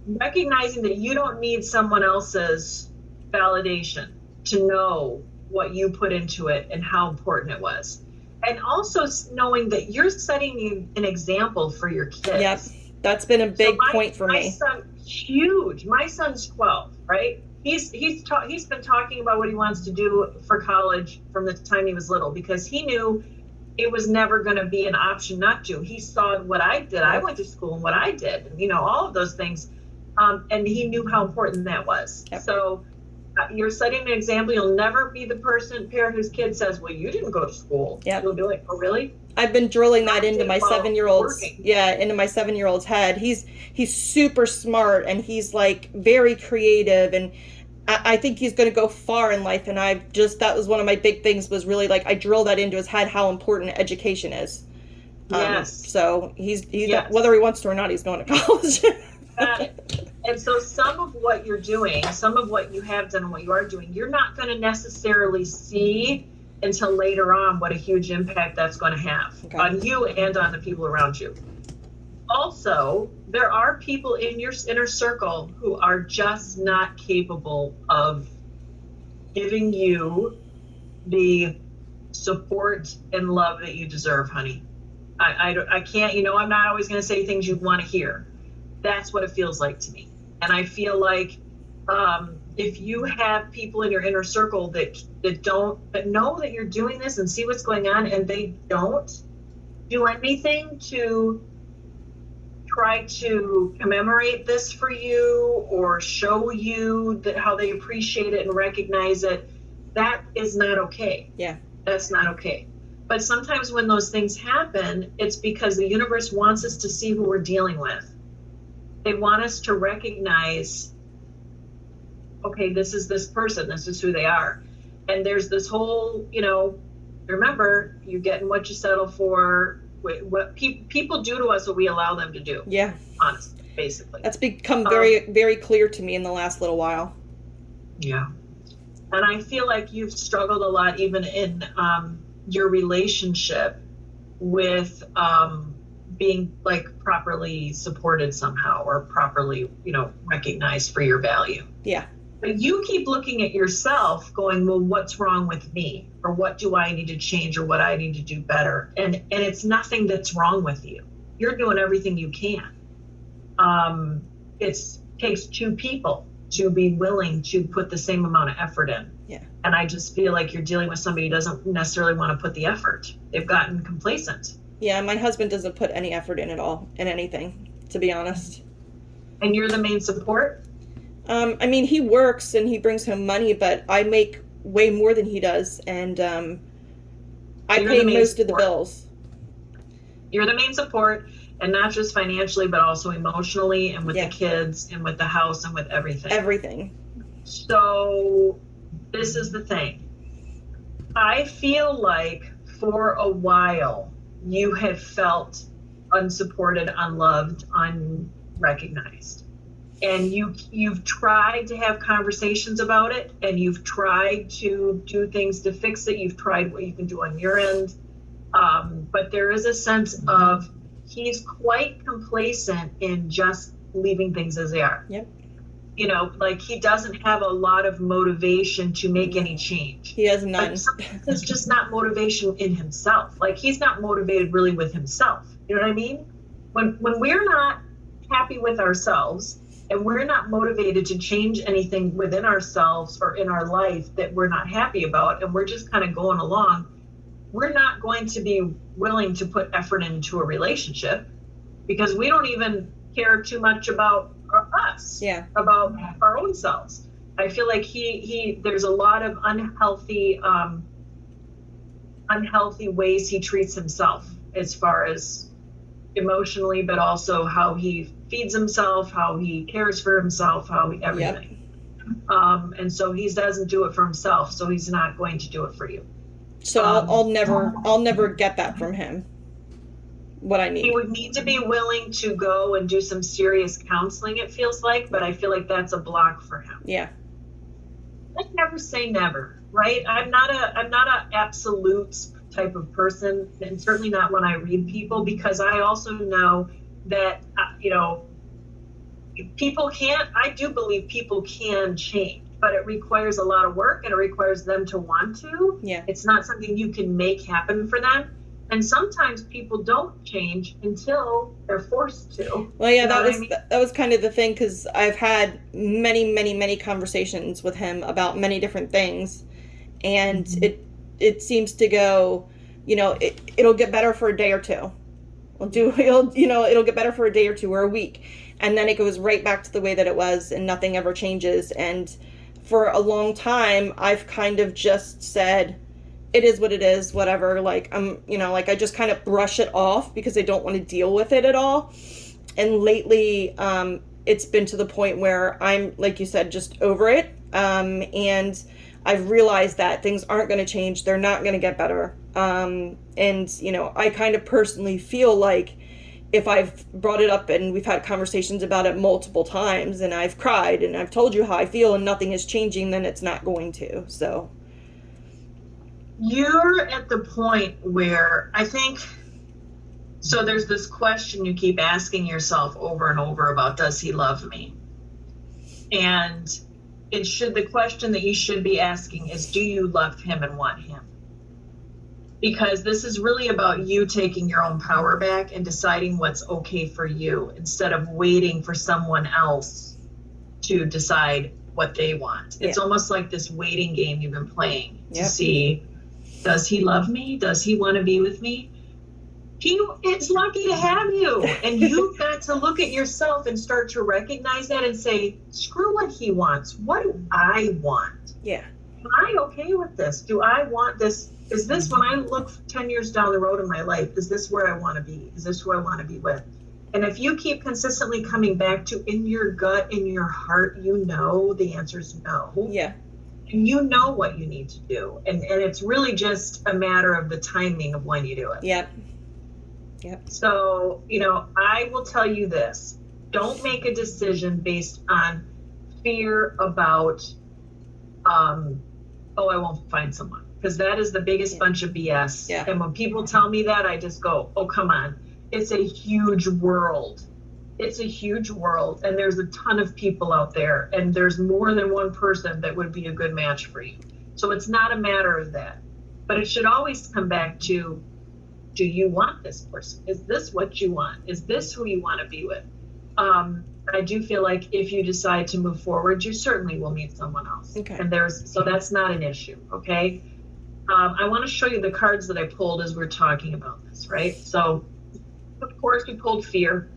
recognizing that you don't need someone else's validation to know what you put into it and how important it was. And also knowing that you're setting an example for your kids. Yep. That's been a big point for me. My son, huge. My son's 12, right? He's been talking about what he wants to do for college from the time he was little, because he knew it was never going to be an option not to. He saw what I did. I went to school and what I did, all of those things. And he knew how important that was. Yep. So you're setting an example. You'll never be the parent whose kid says, well, you didn't go to school. Yep. You'll be like, oh, really? I've been drilling that into my 7-year-old's head. He's super smart, and he's like very creative, and I think he's going to go far in life, and that was one of my big things, was really like, I drill that into his head, how important education is. Yes. So he's Yes. whether he wants to or not, he's going to college. Got it. And so some of what you're doing, some of what you have done and what you are doing, you're not going to necessarily see until later on what a huge impact that's going to have on you and on the people around you. Also, there are people in your inner circle who are just not capable of giving you the support and love that you deserve, honey. I can't, I'm not always going to say things you want to hear. That's what it feels like to me. And I feel like if you have people in your inner circle that know that you're doing this and see what's going on, and they don't do anything to try to commemorate this for you or show you that how they appreciate it and recognize it, that is not okay. Yeah. That's not okay. But sometimes when those things happen, it's because the universe wants us to see who we're dealing with. They want us to recognize, okay, this is this person, this is who they are. And there's this whole, remember, you're getting what you settle for. What people do to us, what we allow them to do. Yeah. Honestly, basically. That's become very, very clear to me in the last little while. Yeah. And I feel like you've struggled a lot even in your relationship with being like properly supported somehow or properly, recognized for your value. Yeah. But you keep looking at yourself going, well, what's wrong with me? Or what do I need to change, or what I need to do better? And it's nothing that's wrong with you. You're doing everything you can. It takes two people to be willing to put the same amount of effort in. Yeah. And I just feel like you're dealing with somebody who doesn't necessarily want to put the effort. They've gotten complacent. Yeah, my husband doesn't put any effort in at all, in anything, to be honest. And you're the main support? I mean, he works and he brings home money, but I make way more than he does, and I pay most of the bills. You're the main support, and not just financially, but also emotionally, and with the kids, and with the house, and with everything. Everything. So this is the thing. I feel like for a while you have felt unsupported, unloved, unrecognized. And you've tried to have conversations about it, and you've tried to do things to fix it. You've tried what you can do on your end. But there is a sense of he's quite complacent in just leaving things as they are. Yep. Like he doesn't have a lot of motivation to make any change. He has none. It's just not motivation in himself. Like he's not motivated really with himself. You know what I mean? When we're not happy with ourselves, and we're not motivated to change anything within ourselves or in our life that we're not happy about, and we're just kind of going along, we're not going to be willing to put effort into a relationship because we don't even care too much about us, about our own selves. I feel like there's a lot of unhealthy ways he treats himself as far as emotionally, but also how he feeds himself, how he cares for himself, everything. Yep. And so he doesn't do it for himself, so he's not going to do it for you. So I'll never get that from him. What I need. He would need to be willing to go and do some serious counseling, it feels like, but I feel like that's a block for him. Yeah. I never say never, right? I'm not a absolute type of person, and certainly not when I read people, because I also know that I do believe people can change, but it requires a lot of work, and it requires them to want to. Yeah. It's not something you can make happen for them. And sometimes people don't change until they're forced to. Well, yeah, that was kind of the thing, because I've had many, many, many conversations with him about many different things, and it seems to go, it'll get better for a day or two. It'll get better for a day or two or a week, and then it goes right back to the way that it was, and nothing ever changes. And for a long time, I've kind of just said, it is what it is, whatever. Like, I just kind of brush it off because I don't want to deal with it at all. And lately, it's been to the point where I'm, like you said, just over it. And I've realized that things aren't going to change. They're not going to get better. And, you know, I kind of personally feel like if I've brought it up and we've had conversations about it multiple times and I've cried and I've told you how I feel and nothing is changing, then it's not going to. So you're at the point where I think, so there's this question you keep asking yourself over and over about, does he love me? And the question that you should be asking is, do you love him and want him? Because this is really about you taking your own power back and deciding what's okay for you instead of waiting for someone else to decide what they want. It's almost like this waiting game you've been playing to see, does he love me? Does he want to be with me? He is lucky to have you. And you've got to look at yourself and start to recognize that and say, screw what he wants. What do I want? Yeah. Am I okay with this? Do I want this? Is this, when I look 10 years down the road in my life, is this where I want to be? Is this who I want to be with? And if you keep consistently coming back to, in your gut, in your heart, you know the answer is no. Yeah. And you know what you need to do. And it's really just a matter of the timing of when you do it. Yep. Yep. So, you know, I will tell you this. Don't make a decision based on fear about, oh, I won't find someone. Because that is the biggest bunch of BS. Yeah. And when people tell me that, I just go, oh, come on. It's a huge world. It's a huge world. And there's a ton of people out there. And there's more than one person that would be a good match for you. So it's not a matter of that. But it should always come back to, do you want this person? Is this what you want? Is this who you want to be with? I do feel like if you decide to move forward, you certainly will meet someone else. Okay. And so that's not an issue. Okay. I want to show you the cards that I pulled as we're talking about this, right? So, of course, we pulled fear.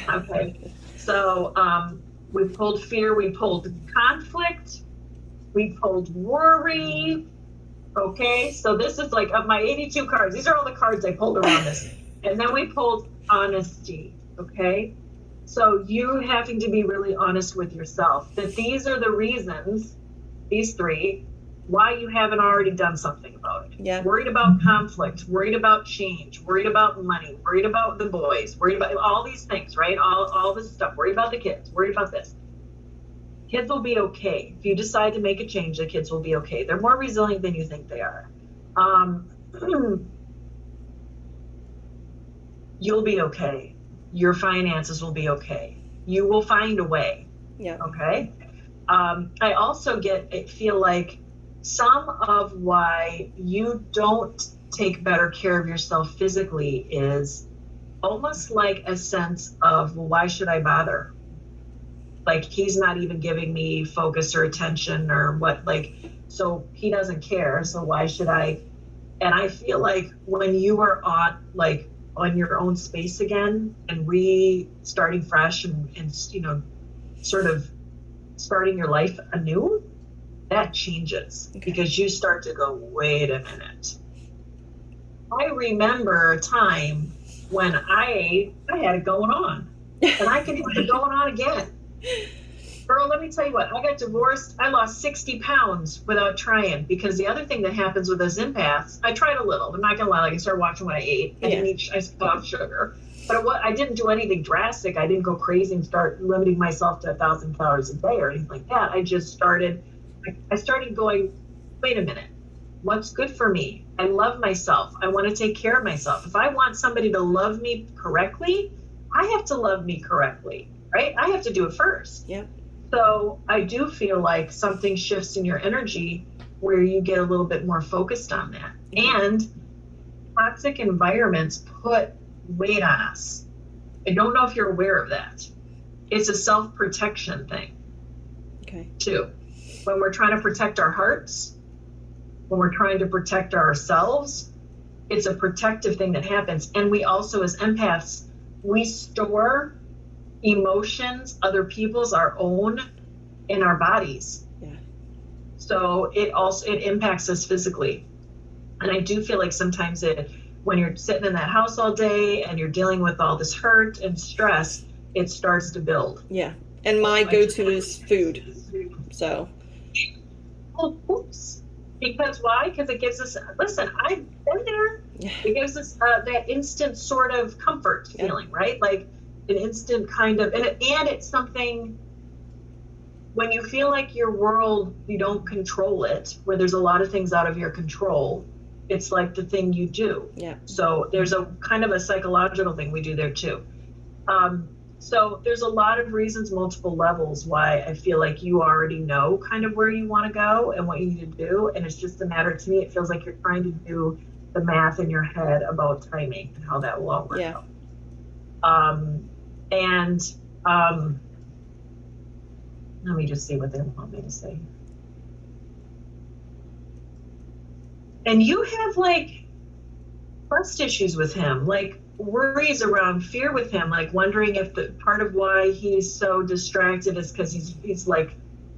Okay. So we pulled fear. We pulled conflict. We pulled worry. Okay. So this is like of my 82 cards. These are all the cards I pulled around this. And then we pulled honesty. Okay. So you having to be really honest with yourself that these are the reasons, these three, why you haven't already done something about it. Yeah. Worried about conflict, worried about change, worried about money, worried about the boys, worried about all these things, right? All this stuff, worried about the kids, worried about this. Kids will be okay. If you decide to make a change, the kids will be okay. They're more resilient than you think they are. You'll be okay. Your finances will be okay. You will find a way. Yeah. Okay. I also feel like some of why you don't take better care of yourself physically is almost like a sense of, well, why should I bother? Like, he's not even giving me focus or attention or what, like, so he doesn't care. So why should I? And I feel like when you are on your own space again and restarting fresh and, you know, sort of starting your life anew, that changes because you start to go, wait a minute. I remember a time when I had it going on and I can have it going on again. Girl, let me tell you what, I got divorced. I lost 60 pounds without trying because the other thing that happens with us empaths, I tried a little. I'm not going to lie. Like, I started watching what I ate. I stopped sugar. But I didn't do anything drastic. I didn't go crazy and start limiting myself to 1,000 calories a day or anything like that. I just started going, wait a minute, what's good for me? I love myself. I want to take care of myself. If I want somebody to love me correctly, I have to love me correctly, right? I have to do it first. Yeah. So I do feel like something shifts in your energy where you get a little bit more focused on that. And toxic environments put weight on us. I don't know if you're aware of that. It's a self-protection thing. Okay. Too. When we're trying to protect our hearts, when we're trying to protect ourselves, it's a protective thing that happens. And we also, as empaths, we store emotions, other people's, our own, in our bodies. Yeah. So it impacts us physically. And I do feel like sometimes when you're sitting in that house all day and you're dealing with all this hurt and stress, it starts to build. Yeah. And my go-to is food. So. Well, oops. Because why? Because it gives us, listen, I've been there. Yeah. It gives us that instant sort of comfort feeling, right? Like an instant kind of, and it's something, when you feel like your world, you don't control it, where there's a lot of things out of your control, it's like the thing you do. Yeah. So there's a kind of a psychological thing we do there too. So there's a lot of reasons, multiple levels, why I feel like you already know kind of where you want to go and what you need to do. And it's just a matter, to me, it feels like you're trying to do the math in your head about timing and how that will all work out. Let me just see what they want me to say. And you have like trust issues with him, like worries around fear with him, like wondering if the part of why he's so distracted is because he's like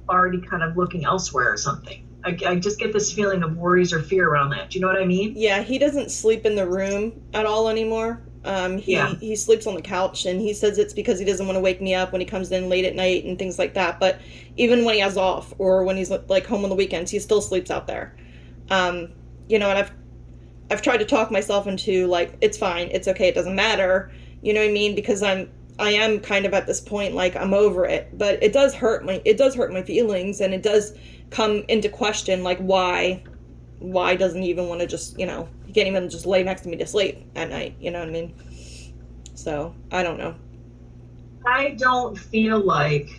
already kind of looking elsewhere or something. I just get this feeling of worries or fear around that. Do you know what I mean? Yeah, he doesn't sleep in the room at all anymore. He sleeps on the couch, and he says it's because he doesn't want to wake me up when he comes in late at night and things like that. But even when he has off or when he's like home on the weekends, he still sleeps out there. And I've tried to talk myself into like, it's fine, it's okay, it doesn't matter. You know what I mean? Because I am kind of at this point, like, I'm over it, but it does hurt my feelings, and it does come into question, like, why doesn't he even want to just, he can't even just lay next to me to sleep at night, you know what I mean? So, I don't know. I don't feel like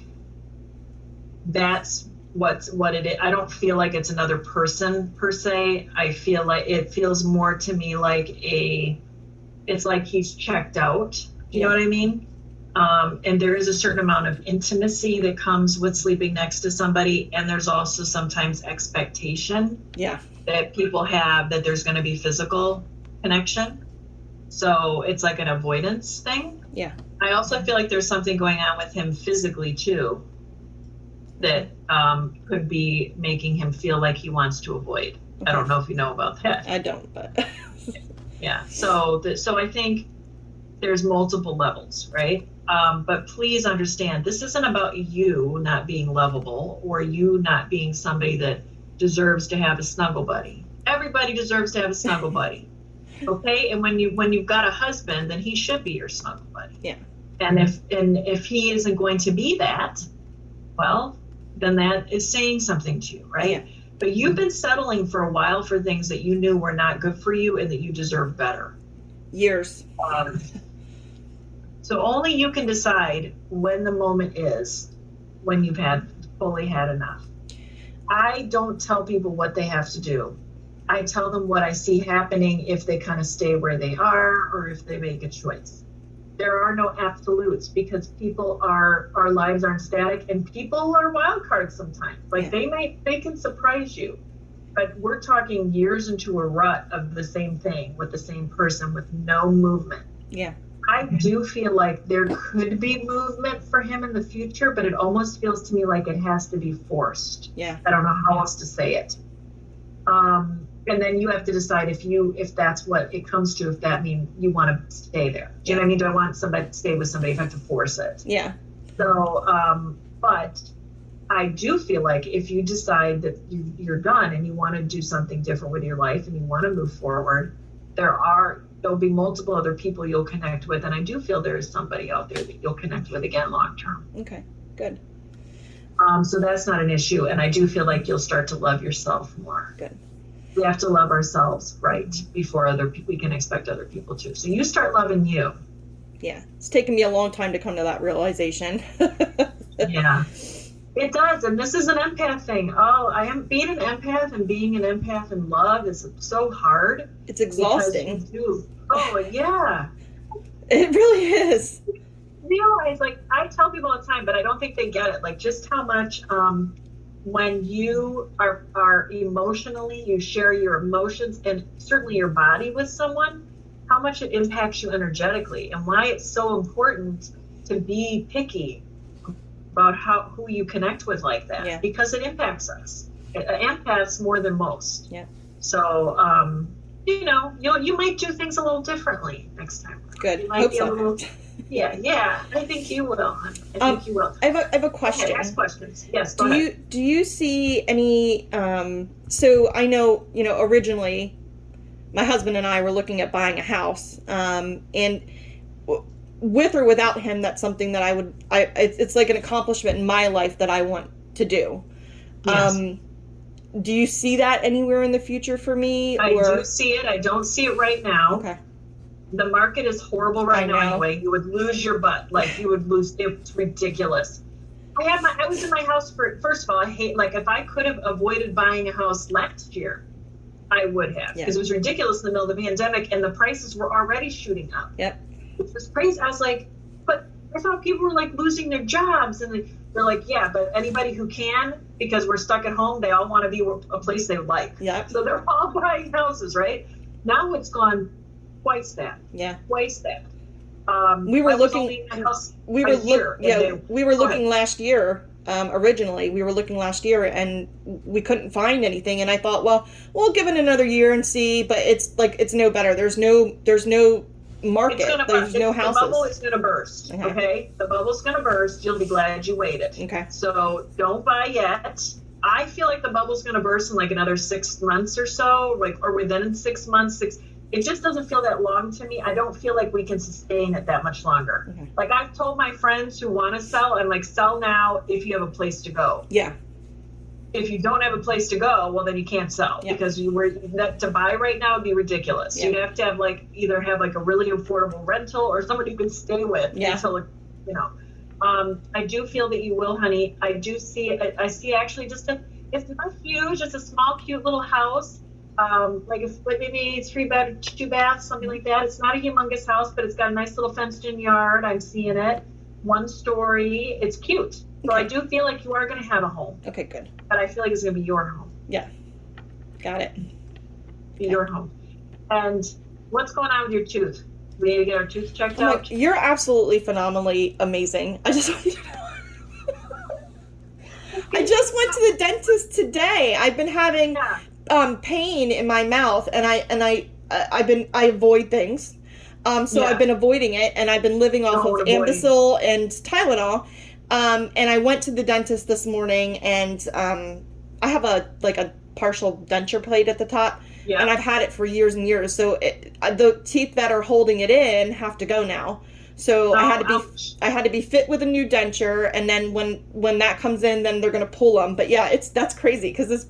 that's what it is. I don't feel like it's another person per se. I feel like it feels more to me like it's like he's checked out. Do you know what I mean? And there is a certain amount of intimacy that comes with sleeping next to somebody, and there's also sometimes expectation that people have that there's going to be physical connection. So it's like an avoidance thing. Yeah. I also feel like there's something going on with him physically too that could be making him feel like he wants to avoid. Okay. I don't know if you know about that. I don't, but yeah. So I think there's multiple levels, right? But please understand, this isn't about you not being lovable or you not being somebody that deserves to have a snuggle buddy. Everybody deserves to have a snuggle buddy. Okay? And when you've got a husband, then he should be your snuggle buddy. Yeah. And if he isn't going to be that, well, then that is saying something to you, right? Yeah. But you've been settling for a while for things that you knew were not good for you and that you deserve better. Years. So only you can decide when the moment is, when you've fully had enough. I don't tell people what they have to do. I tell them what I see happening if they kind of stay where they are or if they make a choice. There are no absolutes because our lives aren't static, and people are wild cards sometimes. Like they can surprise you, but we're talking years into a rut of the same thing with the same person with no movement. Yeah. I do feel like there could be movement for him in the future, but it almost feels to me like it has to be forced. Yeah. I don't know how else to say it. And then you have to decide if that's what it comes to, if that means you want to stay there. Do you know what I mean? Do I want somebody to stay with somebody if I have to force it? Yeah. So, but I do feel like if you decide that you're done and you want to do something different with your life and you want to move forward, there'll be multiple other people you'll connect with. And I do feel there is somebody out there that you'll connect with again long term. Okay, good. So that's not an issue. And I do feel like you'll start to love yourself more. Good. We have to love ourselves, right, before we can expect other people to. So you start loving you. Yeah, it's taken me a long time to come to that realization. Yeah, it does. And this is an empath thing. Oh, being an empath and being an empath in love is so hard. It's exhausting. Oh, yeah. It really is. Realize, like, I tell people all the time, but I don't think they get it, like, just how much when you are emotionally, you share your emotions and certainly your body with someone, how much it impacts you energetically, and why it's so important to be picky about who you connect with like that. Yeah. Because it impacts us. It impacts more than most. Yeah. So you might do things a little differently next time. Good. You might Hope be so. Yeah, I think you will. I think you will. I have a Okay, question. ask questions. Yes, go ahead. Do you see any so I know, originally my husband and I were looking at buying a house, and with or without him, that's something that it's like an accomplishment in my life that I want to do. Yes. Do you see that anywhere in the future for me? I do see it. I don't see it right now. Okay. The market is horrible right now know. anyway. You would lose your butt. Like you would lose. It's ridiculous. I was in my house first of all, I hate, like if I could have avoided buying a house last year, I would have, because it was ridiculous in the middle of the pandemic and the prices were already shooting up. Yep. It was crazy. I was like, but I thought people were like losing their jobs, and they're like, yeah, but anybody who can, because we're stuck at home, they all want to be a place they like. Yep. So they're all buying houses, right? Now it's gone twice that. Yeah. Twice that. We were looking. We were looking last year. Originally, we were looking last year, and we couldn't find anything. And I thought, well, we'll give it another year and see. But it's no better. There's no market. There's no houses. The bubble is going to burst. Okay, the bubble's going to burst. You'll be glad you waited. Okay. So don't buy yet. I feel like the bubble's going to burst in like another 6 months or so, or within 6 months. It just doesn't feel that long to me. I don't feel like we can sustain it that much longer. Okay. Like I've told my friends who want to sell, I'm like, sell now if you have a place to go. Yeah. If you don't have a place to go, well, then you can't sell, because to buy right now would be ridiculous. Yeah. You'd have to have either have a really affordable rental or somebody you can stay with until, I do feel that you will, honey. I see actually it's not huge. It's a small, cute little house. Maybe 3 bed, 2 baths, something like that. It's not a humongous house, but it's got a nice little fenced in yard. I'm seeing it. 1 story. It's cute. So I do feel like you are going to have a home. Okay, good. But I feel like it's going to be your home. Yeah. Got it. Be your home. And what's going on with your tooth? We need to get our tooth checked out. You're absolutely phenomenally amazing. I just want you to know. I just went to the dentist today. I've been having pain in my mouth, and I avoid things. I've been avoiding it, and I've been living off of Ambicil and Tylenol. And I went to the dentist this morning, and I have a partial denture plate at the top, and I've had it for years and years. So the teeth that are holding it in have to go now. So I had to be fit with a new denture, and then when that comes in, then they're gonna pull them. But yeah, that's crazy, because it's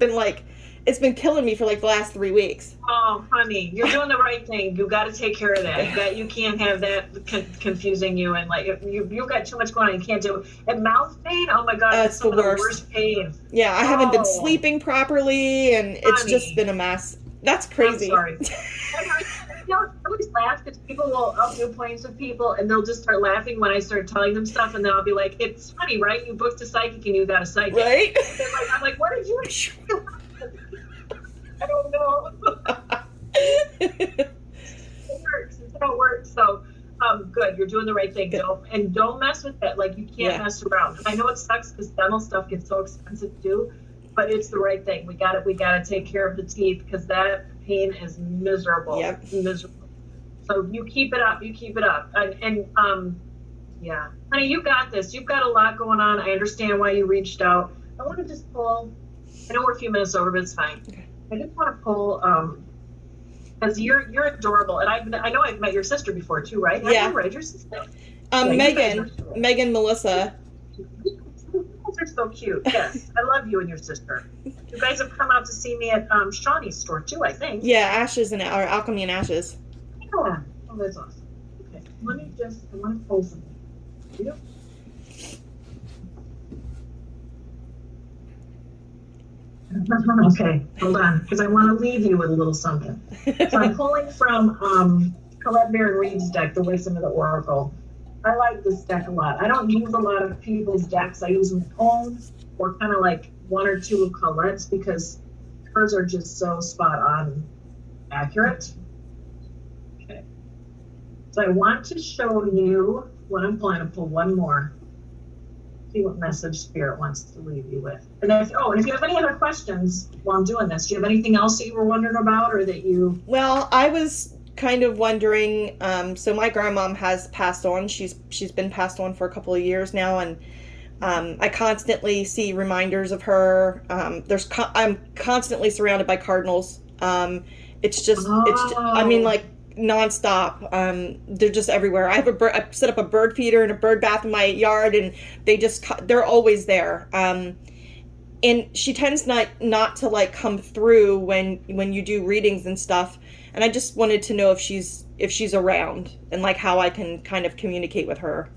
been killing me for the last 3 weeks. Oh, honey, you're doing the right thing. You got to take care of that. You can't have that confusing you, and you've got too much going on. You can't do it. And mouth pain, oh my God, that's the worst pain. Yeah, I haven't been sleeping properly, and it's just been a mess. That's crazy. I'm sorry. I always laugh because I'll do appointments with people, and they'll just start laughing when I start telling them stuff, and then I'll be like, it's funny, right? You booked a psychic and you got a psychic. Right? I'm like, what did you do? I don't know. It works. It's how it works. So, good. You're doing the right thing. Don't mess with that. You can't mess around. I know it sucks because dental stuff gets so expensive too, but it's the right thing. We got to take care of the teeth, because that pain is miserable. Yep. It's miserable. So you keep it up. Yeah, honey, you got this. You've got a lot going on. I understand why you reached out. I want to just pull. I know we're a few minutes over, but it's fine. Okay. I just want to pull, because you're adorable, and I know I've met your sister before too, right? Yeah. Have you read your sister? Megan, Melissa. You guys are so cute. Yes, I love you and your sister. You guys have come out to see me at Shawnee's store too, I think. Yeah, Ashes or Alchemy and Ashes. Yeah. Oh, that's awesome. Okay, I want to pull something. Yep. Okay, hold on, because I want to leave you with a little something. So I'm pulling from Colette Baron Reed's deck, The Wisdom of the Oracle. I like this deck a lot. I don't use a lot of people's decks. I use my own, or kind of 1 or 2 of Colette's, because hers are just so spot on accurate. Okay. So I want to show you what I'm pulling. I'll pull one more. See what message Spirit wants to leave you with. And if you have any other questions while I'm doing this, do you have anything else that you were wondering about, or that you... Well, I was kind of wondering, so my grandmom has passed on. She's been passed on for a couple of years now, and I constantly see reminders of her. I'm constantly surrounded by cardinals. I mean, Oh, like nonstop. They're just everywhere. I set up a bird feeder and a bird bath in my yard, and they're always there. And she tends not to like come through when you do readings and stuff. And I just wanted to know if she's around and like how I can kind of communicate with her.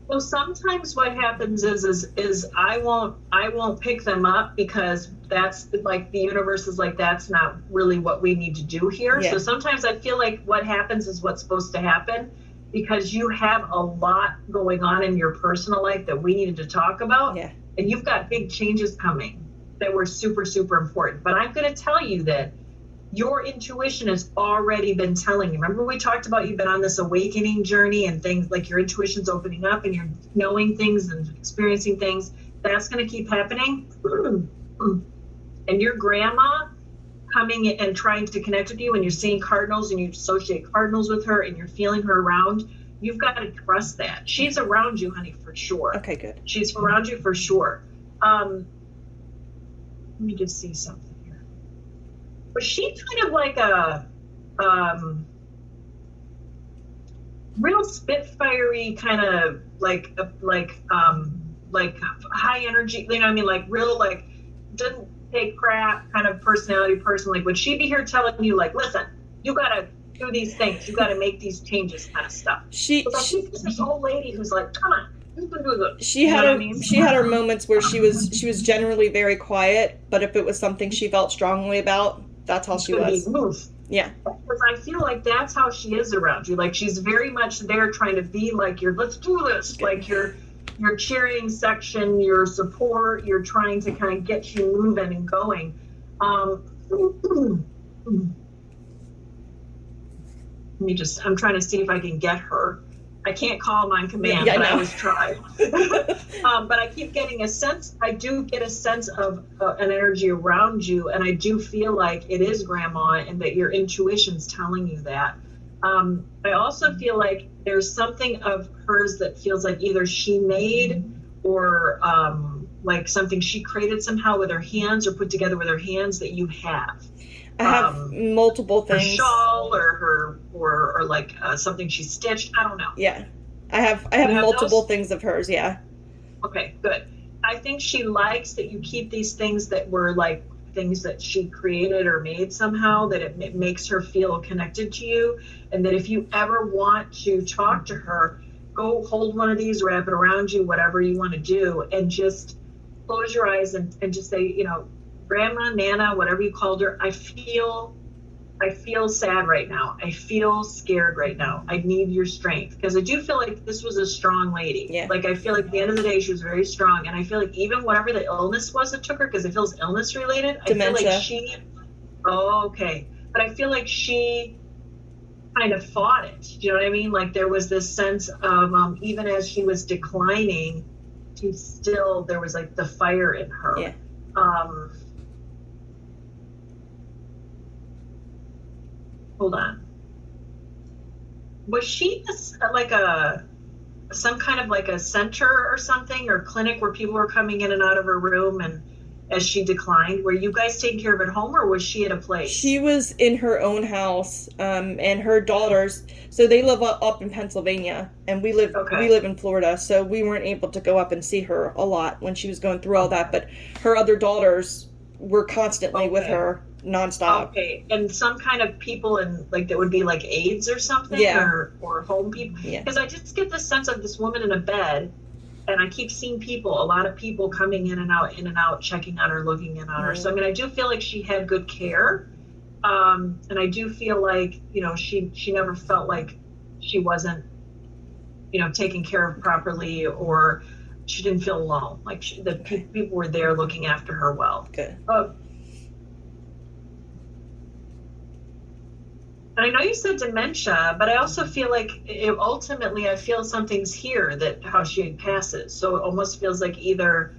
well, sometimes what happens is I won't pick them up because that's like the universe is like that's not really what we need to do here. Yeah. So sometimes I feel like what happens is what's supposed to happen because you have a lot going on in your personal life that we needed to talk about. Yeah. And you've got big changes coming that were super, super important. But I'm going to tell you that your intuition has already been telling you. Remember we talked about you've been on this awakening journey and things like your intuition's opening up and you're knowing things and experiencing things. That's going to keep happening. And your grandma coming in and trying to connect with you and you're seeing cardinals and you associate cardinals with her and you're feeling her around, you've got to trust that. She's around you, honey, for sure. Okay, good. She's around you for sure. Let me just see something here. Was she kind of like a real spitfirey kind of like high energy, you know what I mean? Like real like didn't take crap kind of personality person. Like would she be here telling you like, listen, you gotta do these things, you gotta make these changes kind of stuff? She's this old lady who's like, come on. She had her moments where she was generally very quiet, but if it was something she felt strongly about, that's how she was. Yeah. Because I feel like that's how she is around you. Like she's very much there trying to be like your let's do this. Like your cheering section, your support, you're trying to kind of get you moving and going. I'm trying to see if I can get her. I can't call them on command, but I always try. But I keep getting I do get a sense of an energy around you, and I do feel like it is grandma and that your intuition's telling you that. I also feel like there's something of hers that feels like either she made or like something she created somehow with her hands or put together with her hands that you have. I have multiple things. Her shawl or like something she stitched. I don't know. Yeah, I have multiple things of hers. Yeah. Okay, good. I think she likes that you keep these things that were like things that she created or made somehow, that it makes her feel connected to you, and that if you ever want to talk to her, go hold one of these, wrap it around you, whatever you want to do, and just close your eyes and just say, you know, Grandma, Nana, whatever you called her, I feel sad right now. I feel scared right now. I need your strength. Because I do feel like this was a strong lady. Yeah. Like I feel like at the end of the day, she was very strong. And I feel like even whatever the illness was that took her, because it feels illness related, Dementia. I feel like okay. But I feel like she kind of fought it. Do you know what I mean? Like there was this sense of, even as she was declining, there was like the fire in her. Yeah. Hold on. Was she like some kind of like a center or something or clinic where people were coming in and out of her room and as she declined? Were you guys taking care of at home or was she at a place? She was in her own house, and her daughters. So they live up in Pennsylvania, and we live in Florida. So we weren't able to go up and see her a lot when she was going through all that. But her other daughters were constantly with her nonstop. Okay, and some kind of people like that would be like aides or something, or home people. Yeah. Because I just get the sense of this woman in a bed, and I keep seeing a lot of people coming in and out, checking on her, looking in on her. So I mean, I do feel like she had good care, and I do feel like she never felt like she wasn't taken care of properly, or she didn't feel alone. Like people were there looking after her well. Good. And I know you said dementia, but I also feel like ultimately I feel something's here that how she passes. So it almost feels like either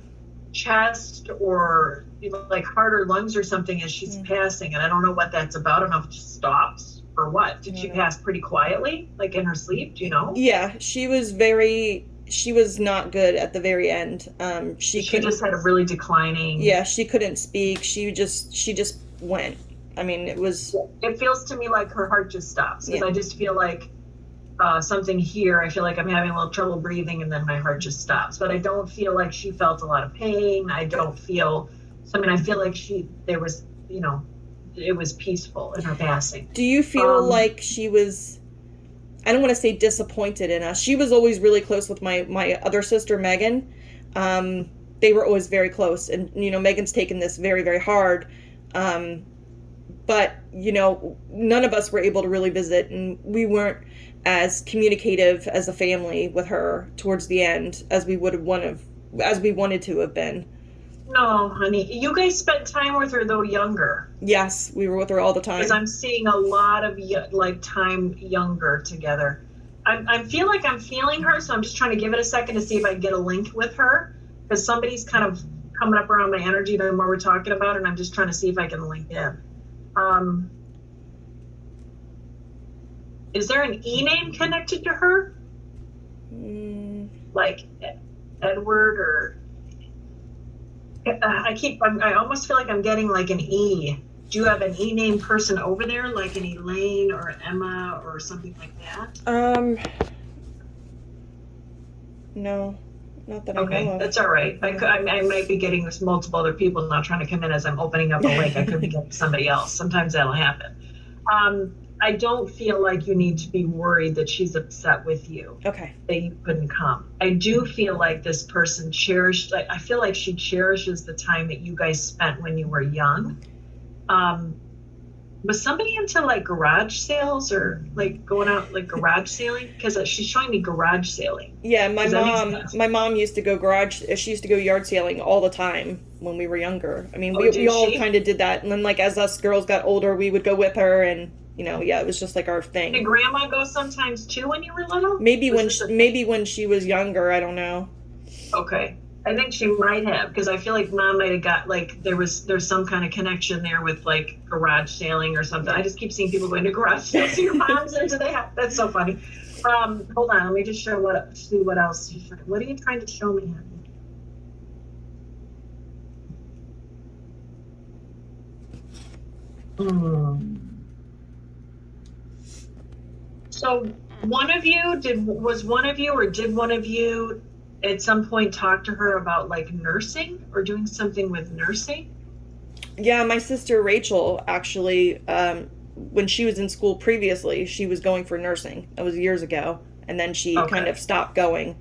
chest or like heart or lungs or something as she's passing. And I don't know what that's about. I don't know if it just stops. or what? Did she pass pretty quietly, like in her sleep? Do you know? Yeah, she was not good at the very end. She just had a really declining. Yeah, she couldn't speak. She just went. I mean, it feels to me like her heart just stops, because I just feel like something here. I feel like I'm having a little trouble breathing, and then my heart just stops. But I don't feel like she felt a lot of pain. I don't feel. I mean, I feel like there was, it was peaceful in her passing. Do you feel like she was? I don't want to say disappointed in us. She was always really close with my other sister, Megan. They were always very close, and Megan's taken this very, very hard. But none of us were able to really visit, and we weren't as communicative as a family with her towards the end as we wanted to have been. No, honey. You guys spent time with her, though, younger. Yes, we were with her all the time. Because I'm seeing a lot of time younger together. I feel like I'm feeling her, so I'm just trying to give it a second to see if I can get a link with her. Because somebody's kind of coming up around my energy the more we're talking about it, and I'm just trying to see if I can link in. Is there an E name connected to her? Like Edward or... I almost feel like I'm getting like an E. Do you have an E name person over there, like an Elaine or Emma or something like that? No, not that I know of. Okay, that's all right. I might be getting multiple other people now trying to come in as I'm opening up a link. I could be getting somebody else. Sometimes that'll happen. I don't feel like you need to be worried that she's upset with you. Okay. That you couldn't come. I do feel like this person I feel like she cherishes the time that you guys spent when you were young. Was somebody into like garage sales or like going out like garage sailing? Because she's showing me garage sailing. Yeah, my mom used to go she used to go yard sailing all the time when we were younger. I mean, we all kind of did that. And then like as us girls got older, we would go with her, and it was just like our thing. Did grandma go sometimes too when you were little? Maybe when she was younger, I don't know. Okay. I think she might have, because I feel like mom might have got like there's some kind of connection there with like garage sailing or something. I just keep seeing people going to garage sales. So your mom's into that. That's so funny. Hold on, let me just see what else. What are you trying to show me? So did one of you at some point talk to her about like nursing or doing something with nursing? Yeah, my sister Rachel actually, when she was in school previously, she was going for nursing. That was years ago. And then she kind of stopped going.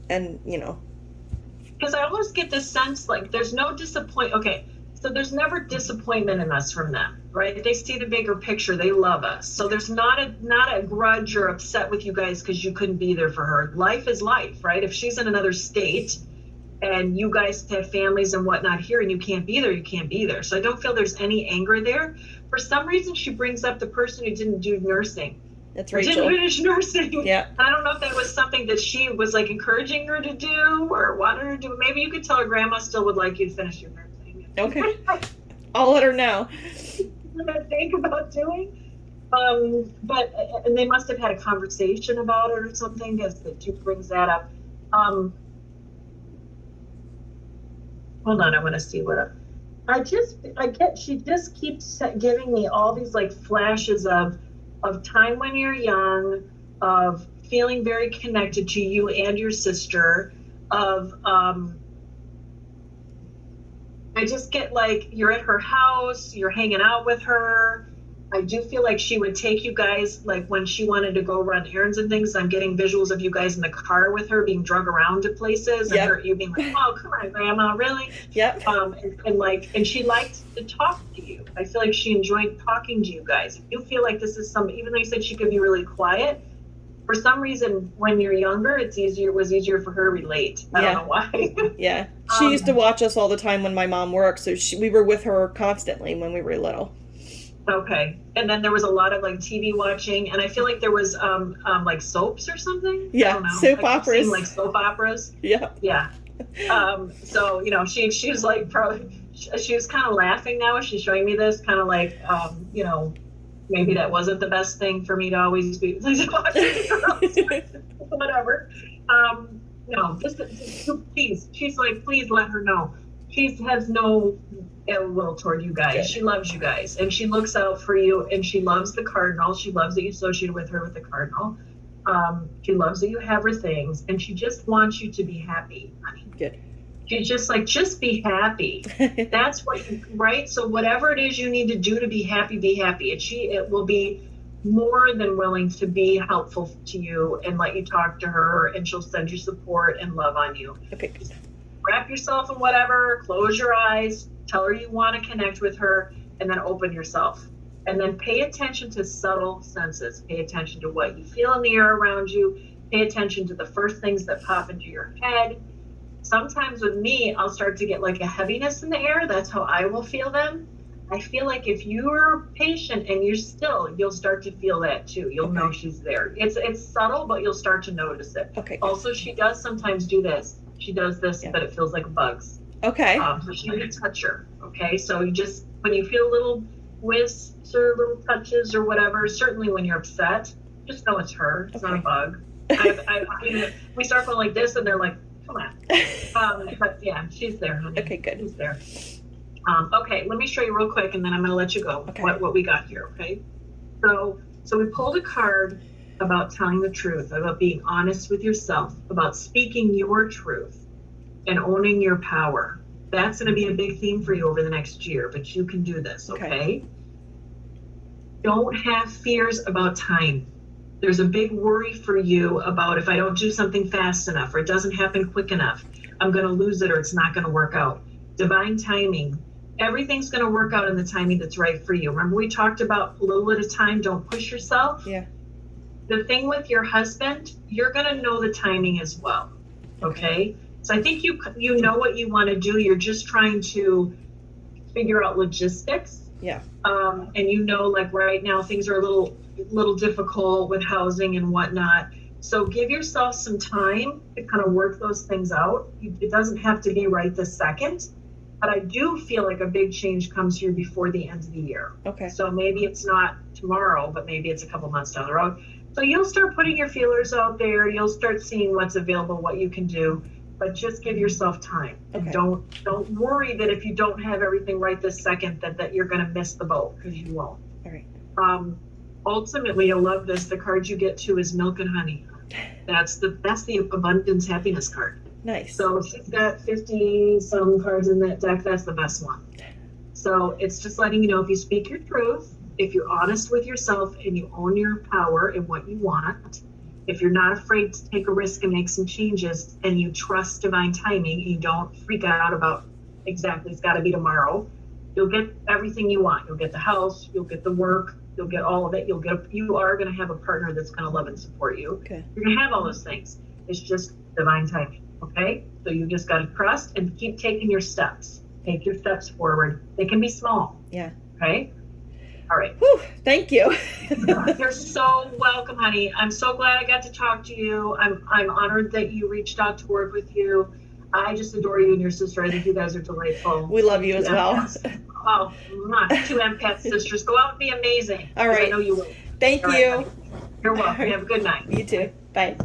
And, Because I almost get this sense like there's no disappointment. Okay, so there's never disappointment in us from them, right? They see the bigger picture. They love us. So there's not a grudge or upset with you guys because you couldn't be there for her. Life is life, right? If she's in another state and you guys have families and whatnot here and you can't be there, you can't be there. So I don't feel there's any anger there. For some reason, she brings up the person who didn't do nursing. That's Rachel. Didn't finish nursing. Yeah. I don't know if that was something that she was like encouraging her to do or wanted her to do. Maybe you could tell her grandma still would like you to finish your nursing. Okay. I'll let her know. What I think about doing. And they must have had a conversation about it or something, because the two brings that up. Hold on, I want to see what she just keeps giving me all these like flashes of time when you're young, of feeling very connected to you and your sister, of I just get like you're at her house, you're hanging out with her. I do feel like she would take you guys, like when she wanted to go run errands and things. I'm getting visuals of you guys in the car with her being drug around to places, and you being like, "Oh, come on, Grandma, really?" Yep. And she liked to talk to you. I feel like she enjoyed talking to you guys. If you feel like this is even though you said she could be really quiet, for some reason, when you're younger, it was easier for her to relate. I don't know why. Yeah. She used to watch us all the time when my mom worked, so we were with her constantly when we were little. Okay. And then there was a lot of like TV watching, and I feel like there was like soaps or something. Yeah, I don't know. soap operas. Like soap operas. Yeah. Yeah. So she was like she was kind of laughing now as she's showing me this, kind of like maybe that wasn't the best thing for me to always be watching girls, whatever. No, just please. She's like, please let her know. She has no ill will toward you guys. Good. She loves you guys, and she looks out for you, and she loves the cardinal. She loves that you associate with her with the cardinal. She loves that you have her things, and she just wants you to be happy, honey. Good. She's just like, just be happy. That's what you, right? So whatever it is you need to do to be happy, be happy. And it will be more than willing to be helpful to you and let you talk to her, and she'll send you support and love on you. Okay. Wrap yourself in whatever, close your eyes, tell her you want to connect with her, and then open yourself. And then pay attention to subtle senses. Pay attention to what you feel in the air around you. Pay attention to the first things that pop into your head. Sometimes with me, I'll start to get like a heaviness in the air. That's how I will feel them. I feel like if you're patient and you're still, you'll start to feel that too. You'll know she's there. It's subtle, but you'll start to notice it. Okay. Also, she does sometimes do this. She does this, but it feels like bugs. Okay. So she can touch her. Okay. So you just, when you feel little wisps or little touches or whatever, certainly when you're upset, just know it's her. It's not a bug. We start going like this and they're like, come on. But yeah, she's there, honey. Okay, good. She's there. Okay, let me show you real quick, and then I'm going to let you go. Okay. What we got here, okay? So we pulled a card about telling the truth, about being honest with yourself, about speaking your truth, and owning your power. That's going to be a big theme for you over the next year, but you can do this, okay? Don't have fears about time. There's a big worry for you about if I don't do something fast enough or it doesn't happen quick enough, I'm going to lose it or it's not going to work out. Divine timing. Everything's going to work out in the timing that's right for you. Remember we talked about a little at a time, don't push yourself? Yeah. The thing with your husband, you're going to know the timing as well, okay? So I think you know what you want to do. You're just trying to figure out logistics. Yeah. And you know, like right now things are a little difficult with housing and whatnot. So give yourself some time to kind of work those things out. It doesn't have to be right this second, but I do feel like a big change comes here before the end of the year. Okay. So maybe it's not tomorrow, but maybe it's a couple months down the road. So you'll start putting your feelers out there. You'll start seeing what's available, what you can do, but just give yourself time. Okay. And don't worry that if you don't have everything right this second, that you're going to miss the boat, because you won't. All right. Ultimately, you'll love this. The card you get to is milk and honey. That's the abundance happiness card. Nice. So if you've got 50 some cards in that deck, that's the best one. So it's just letting you know, if you speak your truth, if you're honest with yourself and you own your power and what you want, if you're not afraid to take a risk and make some changes, and you trust divine timing, you don't freak out about exactly it's got to be tomorrow, you'll get everything you want. You'll get the house, you'll get the work, you'll get all of it. You are going to have a partner that's going to love and support you. Okay. You're going to have all those things. It's just divine timing. Okay. So you just got to trust and keep taking your steps. Take your steps forward. They can be small. Yeah. Okay. All right. Whew, thank you. You're so welcome, honey. I'm so glad I got to talk to you. I'm honored that you reached out to work with you. I just adore you and your sister. I think you guys are delightful. We love you as well. Oh, two empath sisters. Go out and be amazing. All right. I know you will. Thank All you. right, you're welcome. Have a good night. You too. Bye.